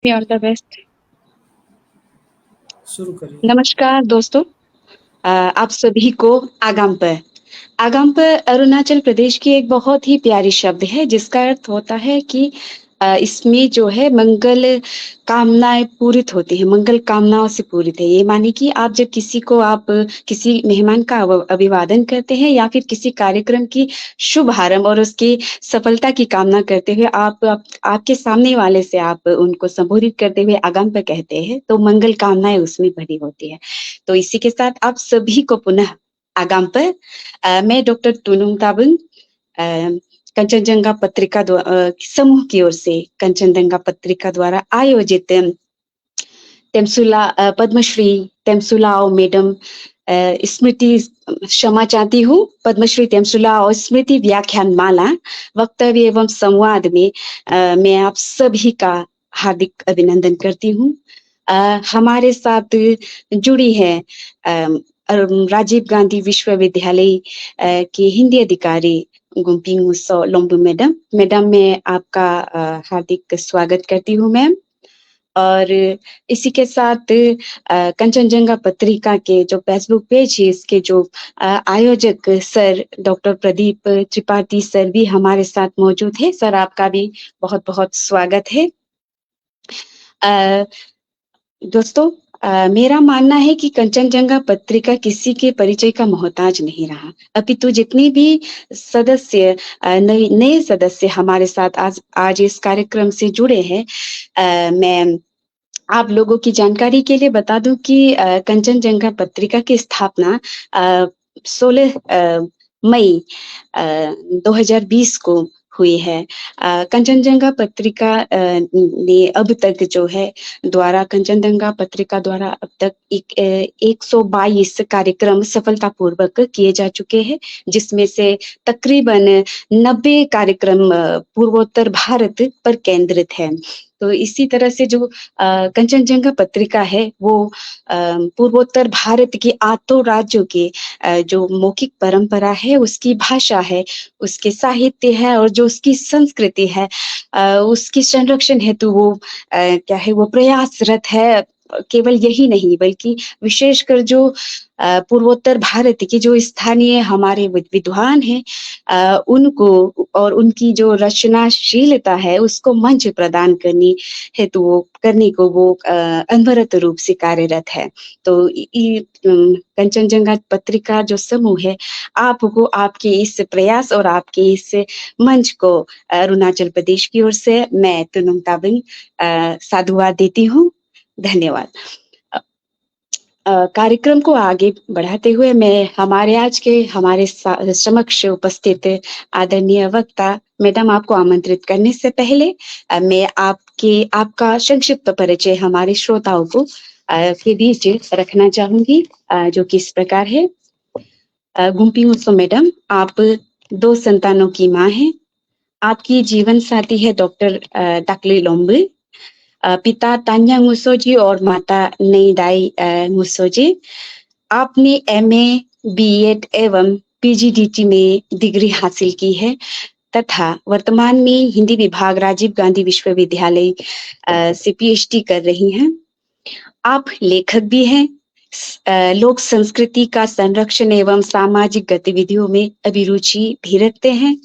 All the best. शुरू करिए। नमस्कार दोस्तों, आप सभी को आगाम पर अरुणाचल प्रदेश की एक बहुत ही प्यारी शब्द है जिसका अर्थ होता है कि इसमें जो है मंगल कामनाएं पूरित होती है, मंगल कामनाओं से पूरित है। ये माने कि आप जब आप किसी मेहमान का अभिवादन करते हैं या फिर किसी कार्यक्रम की शुभारंभ और उसकी सफलता की कामना करते हुए आपके सामने वाले से आप उनको संबोधित करते हुए आगाम पर कहते हैं, तो मंगल कामनाएं उसमें भरी होती है। तो इसी के साथ आप सभी को पुनः आगाम पर मैं डॉक्टर तुनुंग ताबुंग कंचनजंगा समूह की ओर से कंचनजंगा पत्रिका द्वारा आयोजित पद्मश्री तेमसुलाओ मैडम स्मृति क्षमा चाहती हूँ, पद्मश्री तेमसुलाओ स्मृति व्याख्यान माला वक्तव्य एवं संवाद में मैं आप सभी का हार्दिक अभिनंदन करती हूँ। हमारे साथ जुड़ी है राजीव गांधी विश्वविद्यालय की हिंदी अधिकारी गुम्पिंग लोम्बू मैडम मैं आपका हार्दिक स्वागत करती हूँ मैम। और इसी के साथ कंचनजंगा पत्रिका के जो फेसबुक पेज है इसके जो आयोजक sir doctor Pradeep Tripathi sir भी हमारे साथ मौजूद है। सर आपका भी बहुत बहुत स्वागत है। दोस्तों, मेरा मानना है कि कंचनजंगा पत्रिका किसी के परिचय का मोहताज नहीं रहा, अपितु जितने भी सदस्य नए सदस्य हमारे साथ आज इस कार्यक्रम से जुड़े हैं, मैं आप लोगों की जानकारी के लिए बता दूं कि कंचनजंगा पत्रिका की स्थापना 16 मई 2020 को हुई है। कंचनजंगा पत्रिका ने अब तक जो है कंचनजंगा पत्रिका द्वारा अब तक 122 कार्यक्रम सफलतापूर्वक किए जा चुके हैं, जिसमें से तकरीबन 90 कार्यक्रम पूर्वोत्तर भारत पर केंद्रित है। तो इसी तरह से जो कंचनजंगा पत्रिका है वो पूर्वोत्तर भारत के 8 राज्यों के जो मौखिक परंपरा है, उसकी भाषा है, उसके साहित्य है और जो उसकी संस्कृति है, उसकी संरक्षण हेतु वो क्या है वो प्रयासरत है। केवल यही नहीं बल्कि विशेषकर जो पूर्वोत्तर भारत के जो स्थानीय हमारे विद्वान हैं, उनको और उनकी जो रचनाशीलता है उसको मंच प्रदान करने को वो अनवरत रूप से कार्यरत है। तो कंचनजंगा पत्रिका जो समूह है, आपको आपके इस प्रयास और आपके इस मंच को अरुणाचल प्रदेश की ओर से मैं तुनुंग ताबिंग साधुवाद देती हूँ। धन्यवाद। कार्यक्रम को आगे बढ़ाते हुए मैं हमारे समक्ष उपस्थित आदरणीय वक्ता मैडम आपको आमंत्रित करने से पहले मैं आपका संक्षिप्त परिचय हमारे श्रोताओं को के बीच रखना चाहूंगी, जो कि इस प्रकार है। गुम्पी मुसो मैडम, आप 2 संतानों की मां हैं। आपकी जीवन साथी है डॉक्टर टाकली लोम्बू, पिता तान्या मुसोजी और माता नईदाई मुसोजी। आपने MA, B.Ed एवं PGDT में डिग्री हासिल की है तथा वर्तमान में हिंदी विभाग राजीव गांधी विश्वविद्यालय से PhD कर रही हैं। आप लेखक भी हैं, लोक संस्कृति का संरक्षण एवं सामाजिक गतिविधियों में अभिरुचि भी रखते हैं।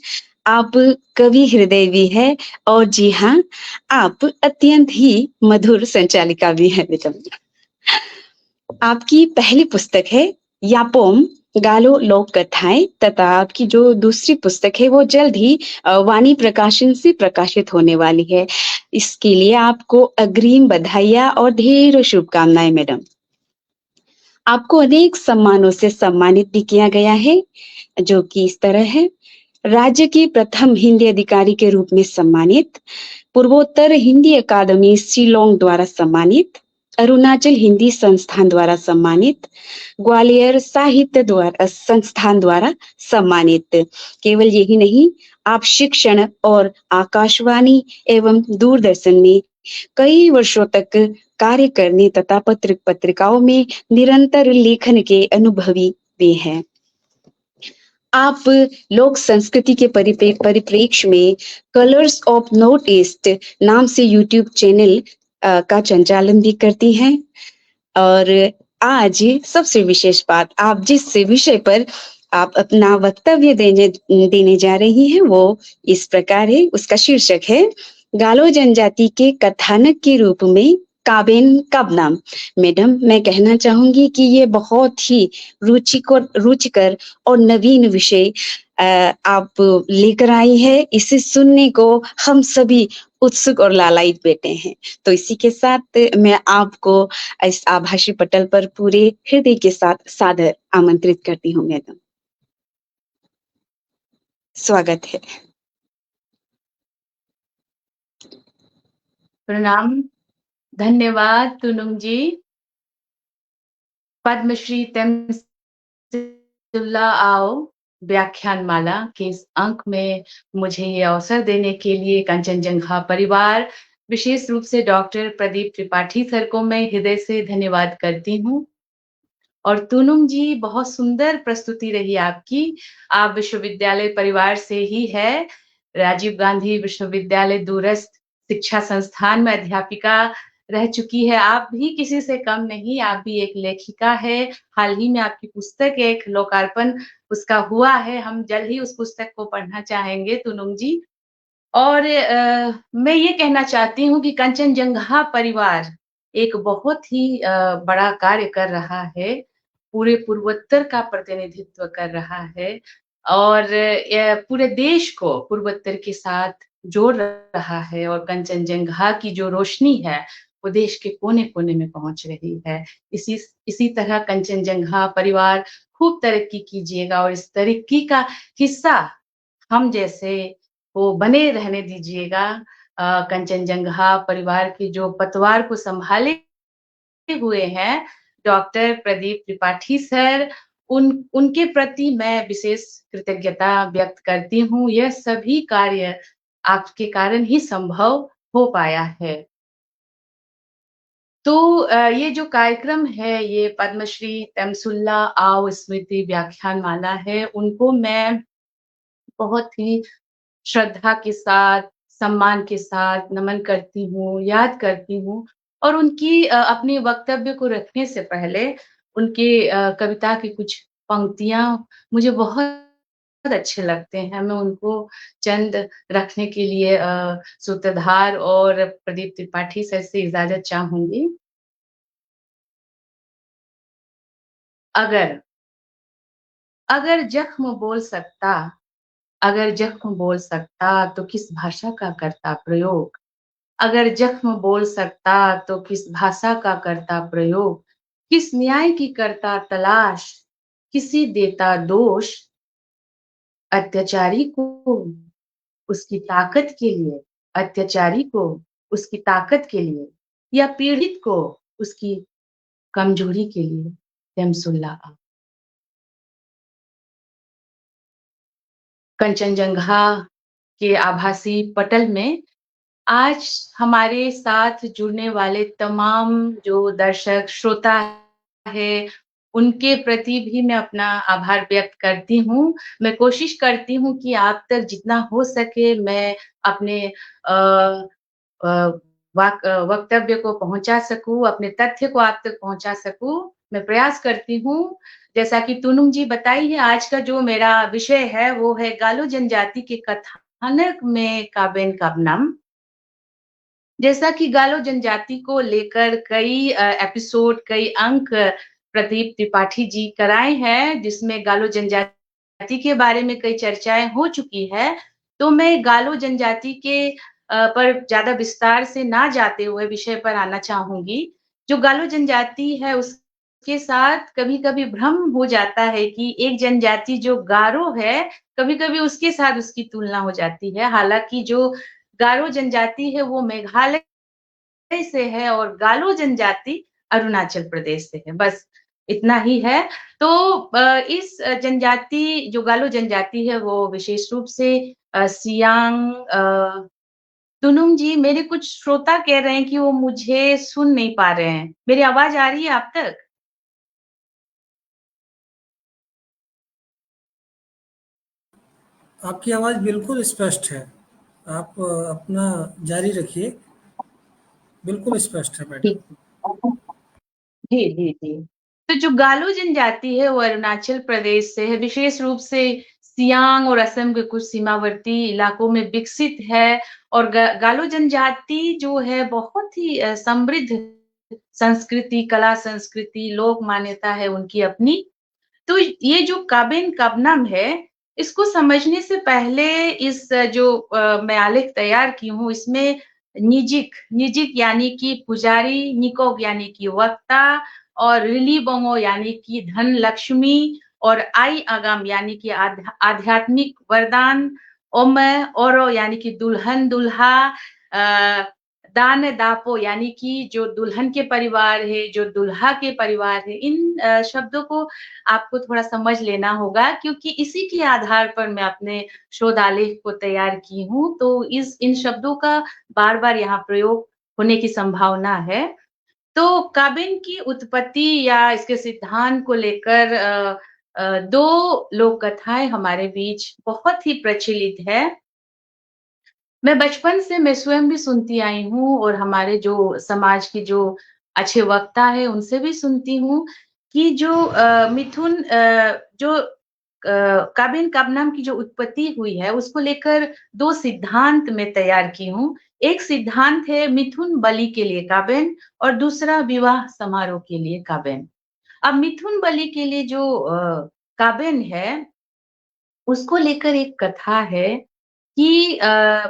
आप कवि हृदय भी है और जी हाँ, आप अत्यंत ही मधुर संचालिका भी है बेटा। आपकी पहली पुस्तक है यापोम गालो लोक कथाएं तथा आपकी जो दूसरी पुस्तक है वो जल्द ही वाणी प्रकाशन से प्रकाशित होने वाली है। इसके लिए आपको अग्रिम बधाइयां और ढेरों शुभकामनाएं मैडम। आपको अनेक सम्मानों से सम्मानित भी किया गया है, जो कि इस तरह है। राज्य की प्रथम हिंदी अधिकारी के रूप में सम्मानित, पूर्वोत्तर हिंदी अकादमी शिलोंग द्वारा सम्मानित, अरुणाचल हिंदी संस्थान द्वारा सम्मानित, ग्वालियर साहित्य संस्थान द्वारा सम्मानित। केवल यही नहीं, आप शिक्षण और आकाशवाणी एवं दूरदर्शन में कई वर्षों तक कार्य करने तथा पत्रिकाओं में निरंतर लेखन के अनुभवी भी हैं। आप लोक संस्कृति के परिप्रेक्ष्य में कलर्स ऑफ नॉर्थ ईस्ट नाम से YouTube चैनल का संचालन भी करती हैं। और आज सबसे विशेष बात, आप जिस विषय पर आप अपना वक्तव्य देने देने जा रही हैं वो इस प्रकार है। उसका शीर्षक है गालो जनजाति के कथानक के रूप में काबेन कबनाम। मैडम, मैं कहना चाहूंगी कि ये बहुत ही रुचिकर और नवीन विषय आप लेकर आई है। इसे सुनने को हम सभी उत्सुक और लालायित बैठे हैं। तो इसी के साथ मैं आपको इस आभासी पटल पर पूरे हृदय के साथ सादर आमंत्रित करती हूँ। मैडम, स्वागत है। प्रणाम, धन्यवाद तुनुम जी। पद्मश्री तमसुल्ला आओ व्याख्यानमाला के इस अंक में मुझे ये अवसर देने के लिए कंचनजंगा परिवार, विशेष रूप से डॉक्टर प्रदीप त्रिपाठी सर को मैं हृदय से धन्यवाद करती हूँ। और तूनुम जी, बहुत सुंदर प्रस्तुति रही आपकी। आप विश्वविद्यालय परिवार से ही है, राजीव गांधी विश्वविद्यालय दूरस्थ शिक्षा संस्थान में अध्यापिका रह चुकी है। आप भी किसी से कम नहीं, आप भी एक लेखिका है। हाल ही में आपकी पुस्तक एक लोकार्पण उसका हुआ है, हम जल्द ही उस पुस्तक को पढ़ना चाहेंगे तूनुम जी। और मैं ये कहना चाहती हूँ कि कंचनजंगा परिवार एक बहुत ही बड़ा कार्य कर रहा है, पूरे पूर्वोत्तर का प्रतिनिधित्व कर रहा है और पूरे देश को पूर्वोत्तर के साथ जोड़ रहा है। और कंचनजंगा की जो रोशनी है वो देश के कोने-कोने में पहुंच रही है। इसी इसी तरह कंचनजंगा परिवार खूब तरक्की कीजिएगा और इस तरक्की का हिस्सा हम जैसे वो बने रहने दीजिएगा। कंचनजंगा परिवार के जो पतवार को संभाले हुए हैं डॉक्टर प्रदीप त्रिपाठी सर, उनके प्रति मैं विशेष कृतज्ञता व्यक्त करती हूँ। यह सभी कार्य आपके कारण ही संभव हो पाया है। तो ये जो कार्यक्रम है, ये पद्मश्री तमसुल्ला आओ स्मृति व्याख्यानमाला है। उनको मैं बहुत ही श्रद्धा के साथ, सम्मान के साथ नमन करती हूँ, याद करती हूँ। और उनकी अपने वक्तव्य को रखने से पहले उनके कविता की कुछ पंक्तियाँ मुझे बहुत अच्छे लगते हैं। मैं उनको चंद रखने के लिए सूत्रधार और प्रदीप त्रिपाठी सर से इजाज़त चाहूँगी। अगर अगर जख्म बोल सकता अगर जख्म बोल सकता तो किस भाषा का करता प्रयोग? अगर जख्म बोल सकता तो किस भाषा का करता प्रयोग? किस न्याय की करता तलाश? किसी देता दोष अत्याचारी को उसकी ताकत के लिए, अत्याचारी को उसकी ताकत के लिए, या पीड़ित को उसकी कमजोरी के लिए? तमसुल्ला। कंचनजंगा के आभासी पटल में आज हमारे साथ जुड़ने वाले तमाम जो दर्शक श्रोता है, उनके प्रति भी मैं अपना आभार व्यक्त करती हूँ। मैं कोशिश करती हूँ कि आप तक जितना हो सके मैं अपने वक्तव्य को पहुंचा सकूं, अपने तथ्य को आप तक पहुंचा सकूं। मैं प्रयास करती हूँ। जैसा कि तूनुम जी बताई है, आज का जो मेरा विषय है वो है गालो जनजाति के कथानक में काबेन काबनम। जैसा कि गालो जनजाति को लेकर कई एपिसोड, कई अंक प्रदीप त्रिपाठी जी कराए हैं, जिसमें गालो जनजाति के बारे में कई चर्चाएँ हो चुकी है। तो मैं गालो जनजाति के पर ज़्यादा विस्तार से ना जाते हुए विषय पर आना चाहूँगी। जो गालो जनजाति है उसके साथ कभी-कभी भ्रम हो जाता है कि एक जनजाति जो गारो है, कभी-कभी उसके साथ उसकी तुलना हो जाती है। हालाँकि जो गारो जनजाति है वो मेघालय से है और गालो जनजाति अरुणाचल प्रदेश से है, बस इतना ही है। तो इस जनजाति जो गालो जनजाति है वो विशेष रूप से सियांग तुनुम जी, मेरे कुछ श्रोता कह रहे हैं कि वो मुझे सुन नहीं पा रहे हैं। मेरी आवाज़ आ रही है आप तक? आपकी आवाज़ बिल्कुल स्पष्ट है। आप अपना जारी रखिए। बिल्कुल स्पष्ट है मैडम। ठीक। जी, जी, जी। तो जो गालो जनजाति है वो अरुणाचल प्रदेश से है, विशेष रूप से सियांग और असम के कुछ सीमावर्ती इलाकों में विकसित है और गालो जनजाति जो है बहुत ही समृद्ध संस्कृति, कला संस्कृति, लोक मान्यता है उनकी अपनी। तो ये जो काबिन कबनम है, इसको समझने से पहले इस जो मैं आलेख तैयार की हूँ, इसमें निजिक निजिक यानी कि पुजारी, निकोग यानी कि वक्ता और रिलीबोंगो यानी कि धन लक्ष्मी और आई अगम यानी कि आध्यात्मिक वरदान, ओमे ओरो यानी कि दुल्हन दुल्हा, अ, दान दापो यानी कि जो दुल्हन के परिवार है, जो दुल्हा के परिवार है, इन शब्दों को आपको थोड़ा समझ लेना होगा क्योंकि इसी के आधार पर मैं अपने शोध आलेख को तैयार की हूँ। तो इन शब्दों का बार-बार यहाँ प्रयोग होने की संभावना है। तो काबिन की उत्पत्ति या इसके सिद्धांत को लेकर 2 लोक कथाएँ हमारे बीच बहुत ही प्रचलित है। मैं बचपन से मैं स्वयं भी सुनती आई हूँ और हमारे जो समाज के जो अच्छे वक्ता हैं, उनसे भी सुनती हूँ कि जो मिथुन जो काबिन कबनम की जो उत्पत्ति हुई है, उसको लेकर 2 सिद्धांत मैं तैयार की हूँ। एक सिद्धांत है मिथुन बलि के लिए काबिन और दूसरा विवाह समारोह के लिए काबिन। अब मिथुन बलि के लिए जो काबिन है, उसको लेकर एक कथा है कि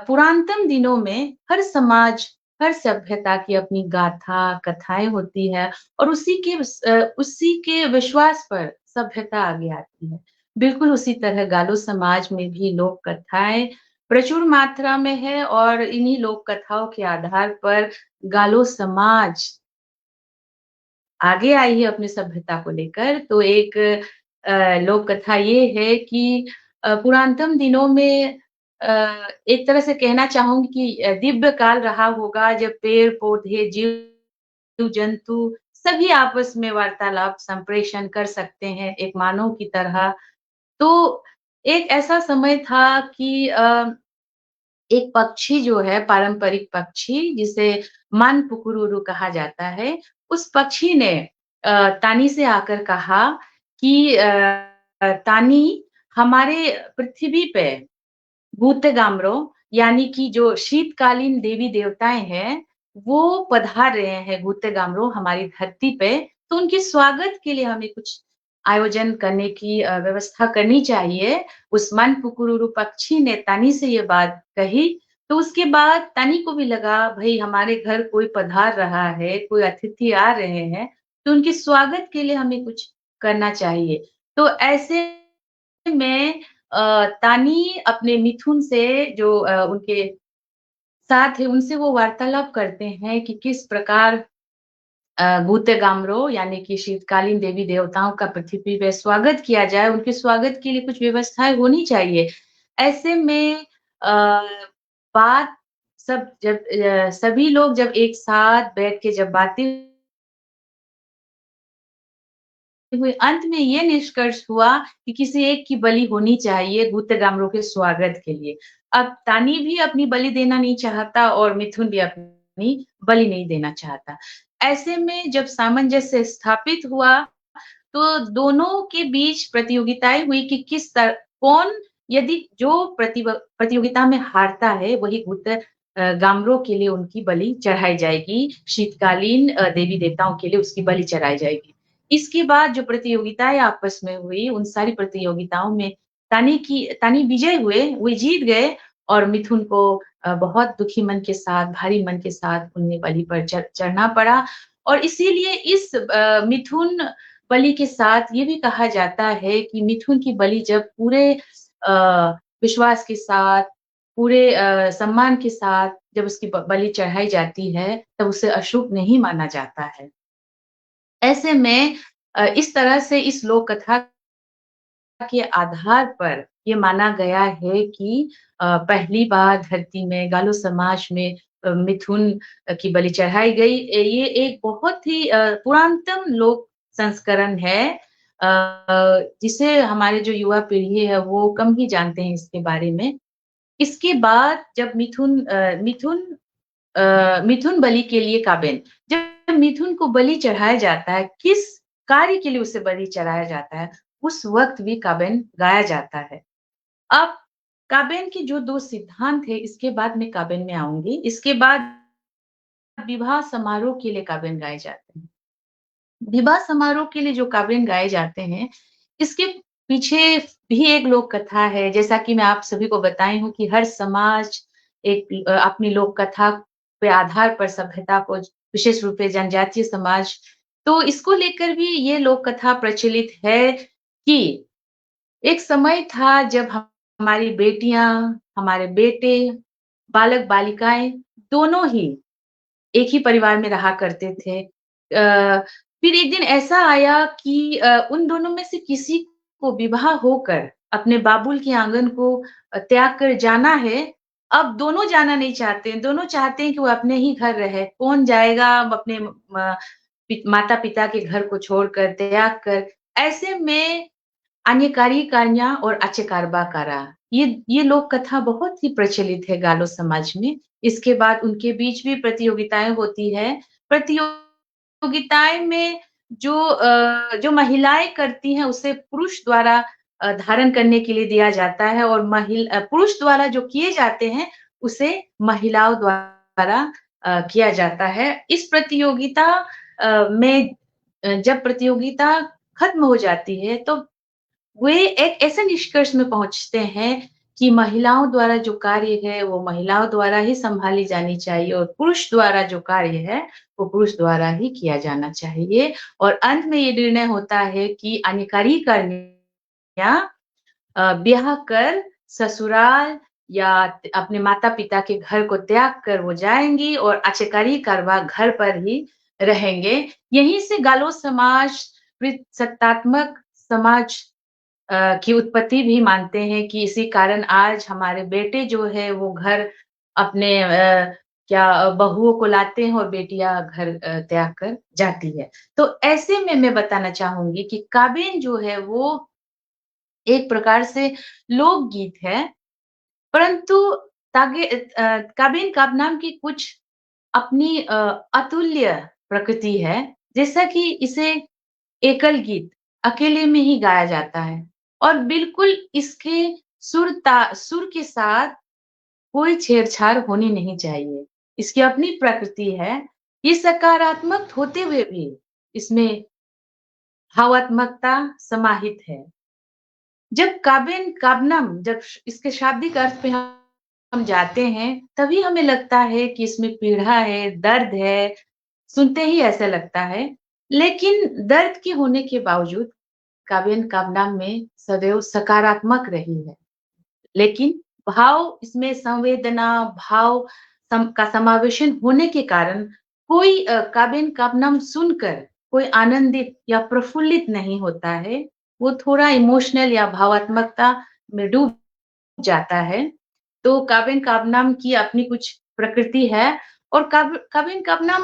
पुरातन दिनों में हर समाज, हर सभ्यता की अपनी गाथा, कथाएँ होती है और उसी के विश्वास पर सभ्यता आगे आती है। बिल्कुल उसी तरह गालो समाज में भी लोक कथाएँ प्रचुर मात्रा में है और इन्हीं लोक कथाओं के आधार पर गालो समाज आगे आई है अपनी सभ्यता को लेकर। तो एक लोक कथा ये है कि पुरातन दिनों में एक तरह से कहना चाहूँगी कि दिव्य काल रहा होगा जब पेड़-पौधे, जीव-जंतु सभी आपस में वार्तालाप, संप्रेषण कर सकते हैं एक मानव की तरह। तो एक ऐसा समय था कि एक पक्षी जो है पारंपरिक पक्षी जिसे मानपुकुरुरु कहा जाता है, उस पक्षी ने तानी से आकर कहा कि तानी हमारे पृथ्वी पे भूतगामरो यानी कि जो शीतकालीन देवी-देवताएँ हैं, वो पधार रहे हैं भूतगामरो हमारी धरती पे, तो उनके स्वागत के लिए हमें कुछ आयोजन करने की व्यवस्था करनी चाहिए। उस मानपुकुरुरु पक्षी ने तानी से ये बात कही, तो उसके बाद तानी को भी लगा भई हमारे घर कोई पधार रहा है, कोई अतिथि आ रहे हैं, तो उनके स्वागत के लिए हमें कुछ करना चाहिए। तो ऐसे में तानी अपने मिथुन से जो उनके साथ है, उनसे वो वार्तालाप करते हैं कि किस प्रकार भूतेगामरो यानी कि शीतकालीन देवी-देवताओं का पृथ्वी पे स्वागत किया जाए, उनके स्वागत के लिए कुछ व्यवस्थाएँ होनी चाहिए। ऐसे में बात सब जब सभी लोग जब एक साथ बैठ के जब बातें हुए, अंत में ये निष्कर्ष हुआ कि किसी एक की बलि होनी चाहिए भूतगामरों के स्वागत के लिए। अब तानी भी अपनी बलि देना नहीं चाहता और मिथुन भी अपनी बलि नहीं देना चाहता। ऐसे में जब सामंजस्य स्थापित हुआ, तो दोनों के बीच प्रतियोगिताएँ हुई कि कौन यदि जो प्रतियोगिता में हारता है, वही गामरों के लिए उनकी बलि चढ़ाई जाएगी, शीतकालीन देवी-देवताओं के लिए उसकी बलि चढ़ाई जाएगी। इसके बाद जो प्रतियोगिताएँ आपस में हुई, उन सारी प्रतियोगिताओं में तानी विजय हुए, वो जीत गए और मिथुन को बहुत दुखी मन के साथ, भारी मन के साथ उन्हें बलि पर चढ़ना पड़ा और इसीलिए इस मिथुन बलि के साथ ये भी कहा जाता है कि मिथुन की बलि जब पूरे विश्वास के साथ, पूरे सम्मान के साथ जब उसकी बलि चढ़ाई जाती है, तब उसे अशुभ नहीं माना जाता है। ऐसे में इस तरह से इस लोक कथा के आधार पर ये माना गया है कि पहली बार धरती में गालो समाज में मिथुन की बलि चढ़ाई गई। ये एक बहुत ही पुरातन लोक संस्करण है जिसे हमारे जो युवा पीढ़ी है वो कम ही जानते हैं इसके बारे में। इसके बाद जब मिथुन मिथुन बलि के लिए काबिन। जब मिथुन को बलि चढ़ाया जाता है, किस कार्य के लिए उसे बलि चढ़ाया जाता है, उस वक़्त भी काबिन गाया जाता है। अब काबिन के जो 2 सिद्धांत हैं, इसके बाद मैं काबिन में आऊँगी। इसके बाद विवाह समारोह के लिए काबिन गाए जाते हैं। विवाह समारोह के लिए जो काबिन गाए जाते हैं, इसके पीछे भी एक लोक कथा है। जैसा कि मैं आप सभी को बताई हूँ कि हर समाज अपनी लोक कथा पे आधार पर सभ्यता को विशेष रूप से जनजातीय समाज, तो इसको लेकर भी ये लोक कथा प्रचलित है कि एक समय था जब हमारी बेटियाँ, हमारे बेटे, बालक-बालिकाएँ दोनों ही एक ही परिवार में रहा करते थे। फिर एक दिन ऐसा आया कि उन दोनों में से किसी को विवाह होकर अपने बाबुल के आँगन को त्याग कर जाना है। अब दोनों जाना नहीं चाहते हैं, दोनों चाहते हैं कि वो अपने ही घर रहे। कौन जाएगा अपने माता-पिता के घर को छोड़कर, त्याग कर। ऐसे में आज्ञाकारी कान्या और आच्यकारबा कारा, ये लोक कथा बहुत ही प्रचलित है गालो समाज में। इसके बाद उनके बीच भी प्रतियोगिताएँ होती है। प्रतियोगिताएँ में जो महिलाएँ करती हैं उसे पुरुष द्वारा धारण करने के लिए दिया जाता है और पुरुष द्वारा जो किए जाते हैं उसे महिलाओं द्वारा किया जाता है। इस प्रतियोगिता में जब प्रतियोगिता खत्म हो जाती है तो वे एक ऐसे निष्कर्ष में पहुँचते हैं कि महिलाओं द्वारा जो कार्य है, वो महिलाओं द्वारा ही सँभाली जानी चाहिए और पुरुष द्वारा जो कार्य है, वो पुरुष द्वारा ही किया जाना चाहिए। और अंत में ये निर्णय होता है कि आज्ञाकारी कन्या ब्याह कर ससुराल या अपने माता-पिता के घर को त्याग कर वो जाएँगी और आज्ञाकारी कारवा घर पर ही रहेंगे। यहीं से गालो समाज सत्तात्मक समाज की उत्पत्ति भी मानते हैं कि इसी कारण आज हमारे बेटे जो है वो घर अपने क्या बहुओं को लाते हैं और बेटियाँ घर त्याग कर जाती है। तो ऐसे में मैं बताना चाहूँगी कि काबिन जो है वो एक प्रकार से लोकगीत है, परंतु काबिन काबनाम की कुछ अपनी अतुल्य प्रकृति है, जैसा कि इसे एकल गीत अकेले में ही गाया जाता है और बिल्कुल इसके सुर के साथ कोई छेड़छाड़ होनी नहीं चाहिए। इसकी अपनी प्रकृति है। ये सकारात्मक होते हुए भी इसमें भावात्मकता समाहित है। जब काबिन काबनम जब इसके शाब्दिक अर्थ पे हम जाते हैं, तभी हमें लगता है कि इसमें पीड़ा है, दर्द है, सुनते ही ऐसा लगता है। लेकिन दर्द के होने के बावजूद काबिन काबनाम में सदैव सकारात्मक रही है। लेकिन भाव इसमें संवेदना, भाव का समावेशन होने के कारण कोई काबिन काबनाम सुनकर कोई आनंदित या प्रफुल्लित नहीं होता है। वो थोड़ा इमोशनल या भावात्मकता में डूब जाता है। तो काबिन काबनाम की अपनी कुछ प्रकृति है और काबिन काबनाम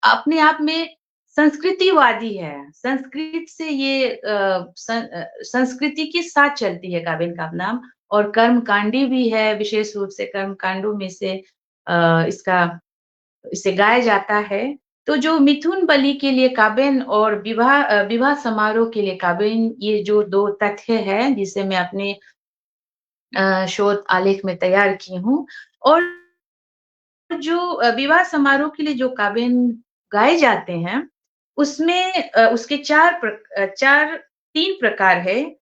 अपने आप में संस्कृतिवादी है। संस्कृत से ये संस्कृति के साथ चलती है काबिन काबनाम और कर्मकांडी भी है, विशेष रूप से कर्मकांडों में से इसका इसे गाया जाता है। तो जो मिथुन बलि के लिए काबिन और विवाह समारोह के लिए काबिन, ये जो 2 तथ्य हैं जिसे मैं अपने शोध आलेख में तैयार की हूँ और जो विवाह समारोह के लिए जो काबिन गाए जाते हैं, उसमें उसके 3 प्रकार है।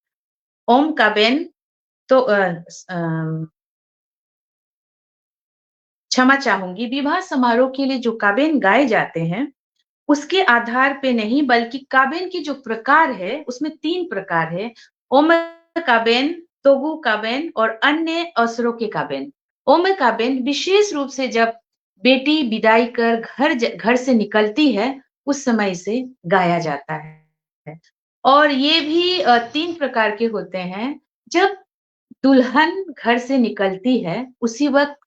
ओम काबिन तो क्षमा चाहूँगी, विवाह समारोह के लिए जो काबिन गाए जाते हैं, उसके आधार पे नहीं बल्कि काबिन की जो प्रकार है, उसमें 3 प्रकार है। ओम काबिन, तोगु काबिन और अन्य अवसरों के काबिन। ओम काबिन विशेष रूप से जब बेटी विदाई कर घर से निकलती है, उस समय इसे गाया जाता है। और ये भी 3 प्रकार के होते हैं। जब दुल्हन घर से निकलती है, उसी वक़्त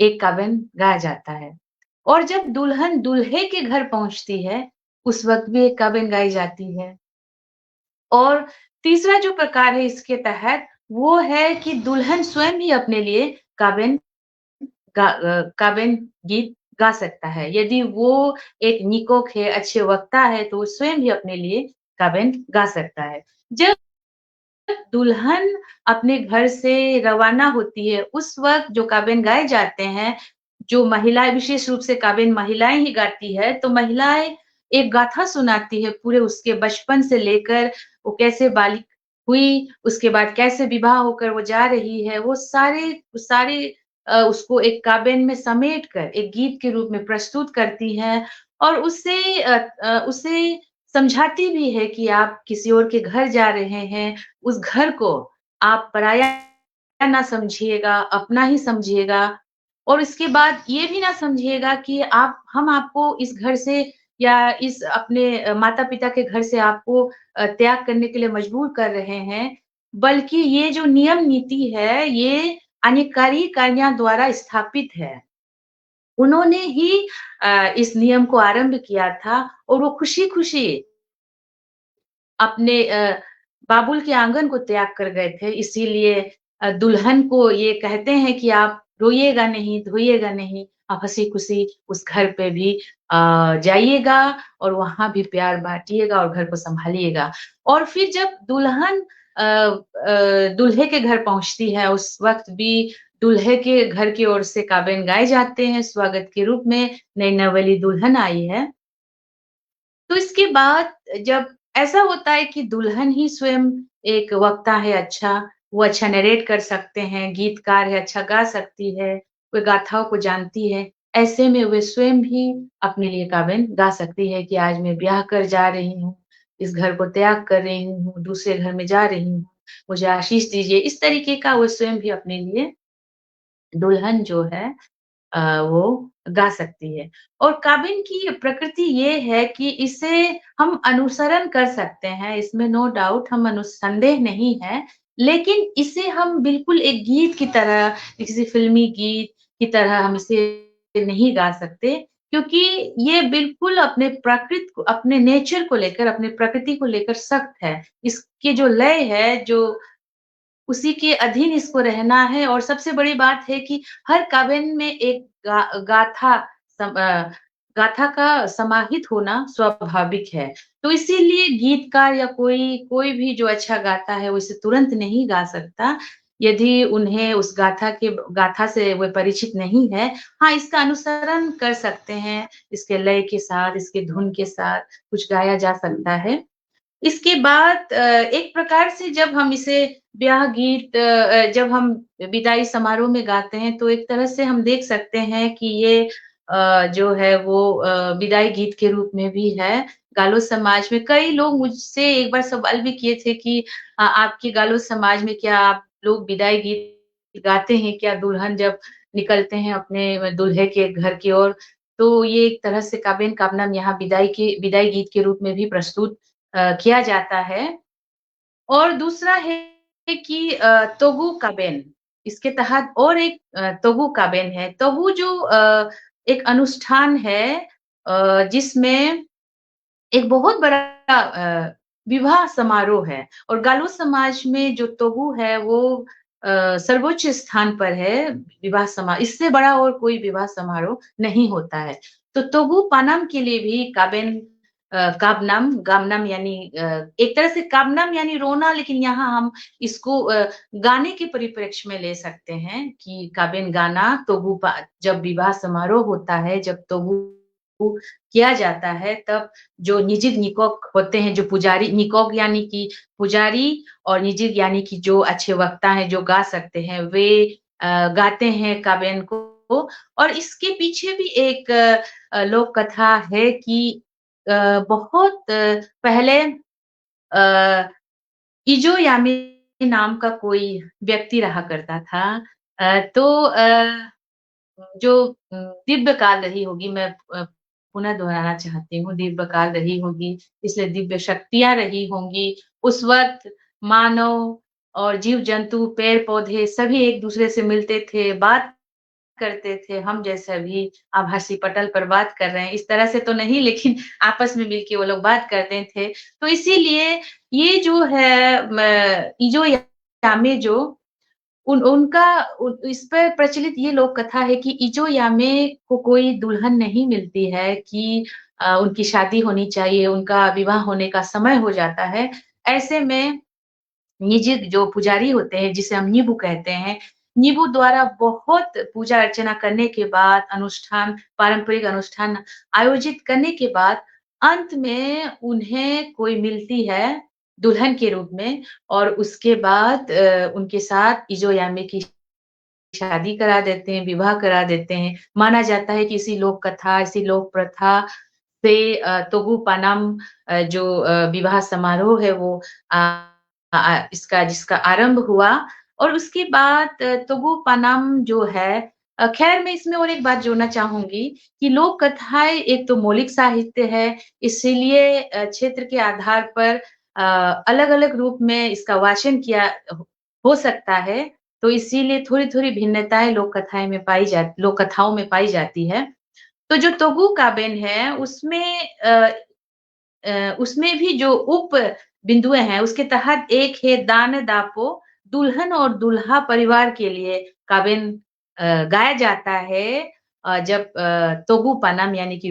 एक काबिन गाया जाता है और जब दुल्हन दूल्हे के घर पहुँचती है, उस वक़्त भी एक काबिन गाई जाती है। और तीसरा जो प्रकार है इसके तहत, वो है कि दुल्हन स्वयं ही अपने लिए काबिन काबिन गीत गा सकता है। यदि वो एक निकोक है, अच्छे वक्ता है, तो वो स्वयं भी अपने लिए काबिन गा सकता है। जब दुल्हन अपने घर से रवाना होती है, उस वक़्त जो काबिन गाए जाते हैं, जो महिलाएँ विशेष रूप से काबिन महिलाएँ ही गाती है, तो महिलाएँ एक गाथा सुनाती है पूरे उसके बचपन से लेकर वो कैसे बालिक हुई, उसके बाद कैसे विवाह होकर वो जा रही है, वो सारे उसको एक काबिन में समेट कर एक गीत के रूप में प्रस्तुत करती हैं और उसे समझाती भी है कि आप किसी और के घर जा रहे हैं, उस घर को आप पराया ना समझिएगा, अपना ही समझिएगा और इसके बाद ये भी ना समझिएगा कि हम आपको इस घर से या इस अपने माता-पिता के घर से आपको त्याग करने के लिए मजबूर कर रहे हैं, बल्कि ये जो नियम नीति है, ये अनिकारी कन्या द्वारा स्थापित है। उन्होंने ही इस नियम को आरंभ किया था और वो खुशी-खुशी अपने बाबुल के आँगन को त्याग कर गए थे, इसीलिए दुल्हन को ये कहते हैं कि आप रोइएगा नहीं, धोइएगा नहीं, आप हँसी-खुशी उस घर पे भी जाइएगा और वहाँ भी प्यार बाँटिएगा और घर को सँभालिएगा। और फिर जब दुल्हन दूल्हे के घर पहुँचती है, उस वक़्त भी दूल्हे के घर की ओर से काबिन गाए जाते हैं, स्वागत के रूप में, नई नवेली दुल्हन आई है। तो इसके बाद जब ऐसा होता है कि दुल्हन ही स्वयं एक वक्ता है अच्छा, वो अच्छा नरेट कर सकते हैं, गीतकार है, अच्छा गा सकती है, वो गाथाओं को जानती है। ऐसे में वे स्वयं भी अपने लिए काबिन गा सकती है कि आज मैं ब्याह कर जा रही हूँ, इस घर को त्याग कर रही हूँ, दूसरे घर में जा रही हूँ, मुझे आशीष दीजिए। इस तरीके का वो स्वयं भी अपने लिए दुल्हन जो है वो गा सकती है। और काबिन की प्रकृति ये है कि इसे हम अनुसरण कर सकते हैं, इसमें नो डाउट हम संदेह नहीं है, लेकिन इसे हम बिल्कुल एक गीत की तरह, किसी फ़िल्मी गीत की तरह हम इसे नहीं गा सकते, क्योंकि ये बिल्कुल अपने नेचर को लेकर, अपने प्रकृति को लेकर सख्त है। इसकी जो लय है, जो उसी के अधीन इसको रहना है और सबसे बड़ी बात है कि हर काबिन में एक गाथा का समाहित होना स्वाभाविक है। तो इसीलिए गीतकार या कोई भी जो अच्छा गाता है, वो इसे तुरंत नहीं गा सकता, यदि उन्हें उस गाथा से वो परिचित नहीं है। हाँ, इसका अनुसरण कर सकते हैं, इसके लय के साथ, इसके धुन के साथ कुछ गाया जा सकता है। इसके बाद एक प्रकार से जब हम इसे ब्याह गीत जब हम विदाई समारोह में गाते हैं, तो एक तरह से हम देख सकते हैं कि ये जो है वो विदाई गीत के रूप में भी है। गालो समाज में कई लोग मुझसे एक बार सवाल भी किए थे कि आपके गालो समाज में क्या आप लोग विदाई गीत गाते हैं क्या? दुल्हन जब निकलते हैं अपने दूल्हे के घर की ओर, तो ये एक तरह से काबिन काबनम यहाँ विदाई गीत के रूप में भी प्रस्तुत किया जाता है और दूसरा है कि तोगू काबेन, इसके तहत और एक तोगू काबेन है। तोगू जो एक अनुष्ठान है जिसमें एक बहुत बड़ा विवाह समारोह है और गालो समाज में जो तोगू है वो सर्वोच्च स्थान पर है इससे बड़ा और कोई विवाह समारोह नहीं होता है। तो तोगू पानम के लिए भी काबेन काबनाम गामनाम यानी एक तरह से काबनाम यानी रोना लेकिन यहाँ हम इसको गाने के परिप्रेक्ष्य में ले सकते हैं कि काबिन गाना जब विवाह समारोह होता है, जब तोगू किया जाता है, तब जो निजिग निकोक होते हैं, जो पुजारी निकोक यानी कि पुजारी और निजिग यानी कि जो अच्छे वक्ता हैं, जो गा सकते हैं, वे गाते हैं काबिन को और इसके पीछे भी एक लोक कथा है कि बहुत पहले इजो यामी नाम का कोई व्यक्ति रहा करता था। तो जो दिव्य काल रही होगी मैं पुनः दोहराना चाहती हूँ, दिव्य काल रही होगी, इसलिए दिव्य शक्तियाँ रही होंगी। उस वक़्त मानव और जीव-जंतु, पेड़-पौधे सभी एक-दूसरे से मिलते थे, बात करते थे, हम जैसे अभी आभासी पटल पर बात कर रहे हैं, इस तरह से तो नहीं लेकिन आपस में मिलके वो लोग बात करते थे। तो इसीलिए ये जो है इजो यामे जो उनका इस पर प्रचलित ये लोक कथा है कि इजो यामे को कोई दुल्हन नहीं मिलती है कि उनकी शादी होनी चाहिए, उनका विवाह होने का समय हो जाता है। ऐसे में निजी जो पुजारी होते हैं, जिसे हम नींबू कहते हैं, नींबू द्वारा बहुत पूजा अर्चना करने के बाद, पारंपरिक अनुष्ठान आयोजित करने के बाद, अंत में उन्हें कोई मिलती है दुल्हन के रूप में और उसके बाद उनके साथ इजोयामे की शादी करा देते हैं, विवाह करा देते हैं। माना जाता है कि इसी लोक कथा, इसी लोक प्रथा से तोगु पानाम जो विवाह समारोह है वो इसका जिसका आरंभ हुआ और उसके बाद तोगु पानाम जो है खैर मैं इसमें और एक बात जोड़ना चाहूँगी कि लोक कथाएँ एक तो मौलिक साहित्य है, इसीलिए क्षेत्र के आधार पर अलग-अलग रूप में इसका वाचन किया हो सकता है, तो इसीलिए थोड़ी-थोड़ी भिन्नताएँ लोक कथाओं में पाई जाती है। तो जो तोगु काबेन है उसमें भी जो उप बिंदुएँ हैं, उसके तहत एक है दान दापो, दुल्हन और दूल्हा परिवार के लिए काबिन गाया जाता है जब तोगु पानाम यानी कि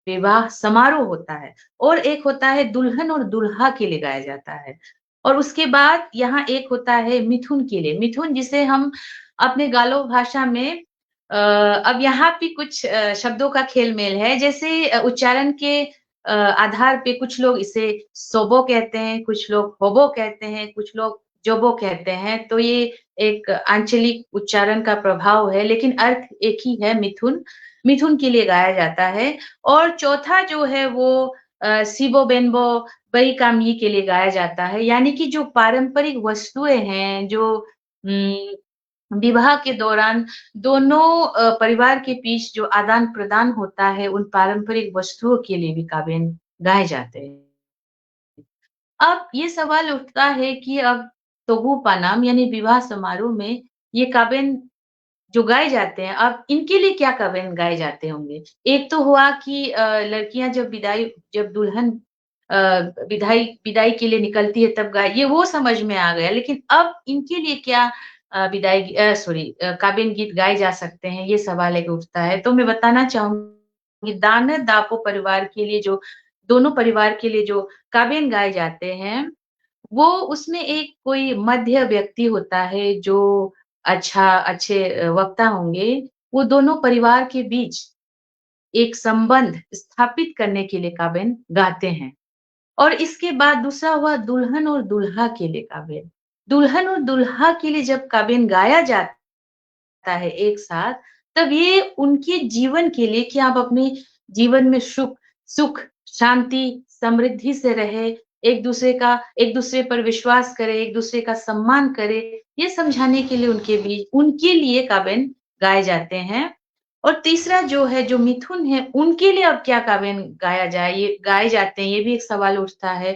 विवाह समारोह होता है और एक होता है दुल्हन और दूल्हा के लिए गाया जाता है। और उसके बाद यहाँ एक होता है मिथुन के लिए, मिथुन जिसे हम अपने गालो भाषा में अब यहाँ भी कुछ शब्दों का खेल-मेल है, जैसे उच्चारण के आधार पे कुछ लोग इसे सोबो कहते हैं, कुछ लोग होबो कहते हैं, कुछ लोग जोबो कहते हैं, तो ये एक आंचलिक उच्चारण का प्रभाव है, लेकिन अर्थ एक ही है मिथुन, मिथुन के लिए गाया जाता है और चौथा जो है वो सिबो बेनबो बई-कामयी के लिए गाया जाता है, यानी कि जो पारंपरिक वस्तुएँ हैं, जो विवाह के दौरान दोनों परिवार के बीच जो आदान-प्रदान होता है, उन पारंपरिक वस्तुओं के लिए भी काबिन गाए जाते हैं। अब ये सवाल उठता है कि अब तोगु पानाम यानी विवाह समारोह में ये काबिन जो गाए जाते हैं, अब इनके लिए क्या काबिन गाए जाते होंगे? एक तो हुआ कि लड़कियाँ जब दुल्हन अ, विदाई के लिए निकलती है तब गाए ये वो समझ में आ गया, लेकिन अब इनके लिए क्या काबिन गीत गाए जा सकते हैं, ये सवाल एक उठता है। तो मैं बताना चाहूँगी दान दापो परिवार के लिए जो दोनों परिवार के लिए जो काबिन गाए जाते हैं, वो उसमें एक कोई मध्य व्यक्ति होता है जो अच्छे वक्ता होंगे, वो दोनों परिवार के बीच एक संबंध स्थापित करने के लिए काबिन गाते हैं। और इसके बाद दूसरा हुआ दुल्हन और दूल्हा के लिए काबिन। दुल्हन और दूल्हा के लिए जब काबिन गाया जाता है एक साथ, तब ये उनके जीवन के लिए कि आप अपने जीवन में सुख, शांति, समृद्धि से रहे, एक दूसरे पर विश्वास करें, एक दूसरे का सम्मान करें, ये समझाने के लिए उनके लिए काबिन गाए जाते हैं। और तीसरा जो है, जो मिथुन है, उनके लिए अब क्या काबिन गाया जाए, ये गाए जाते हैं, ये भी एक सवाल उठता है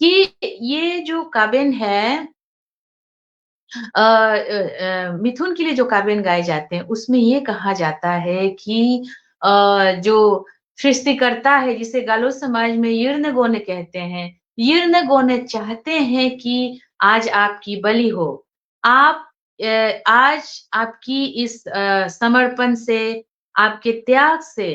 कि ये जो काबिन है मिथुन के लिए जो काव्यन गाए जाते हैं, उसमें ये कहा जाता है कि जो सृष्टिकर्ता है, जिसे गालो समाज में यिर्नगोने कहते हैं, यिर्नगोने चाहते हैं कि आज आपकी बलि हो। आप आज आपकी इस समर्पण से, आपके त्याग से,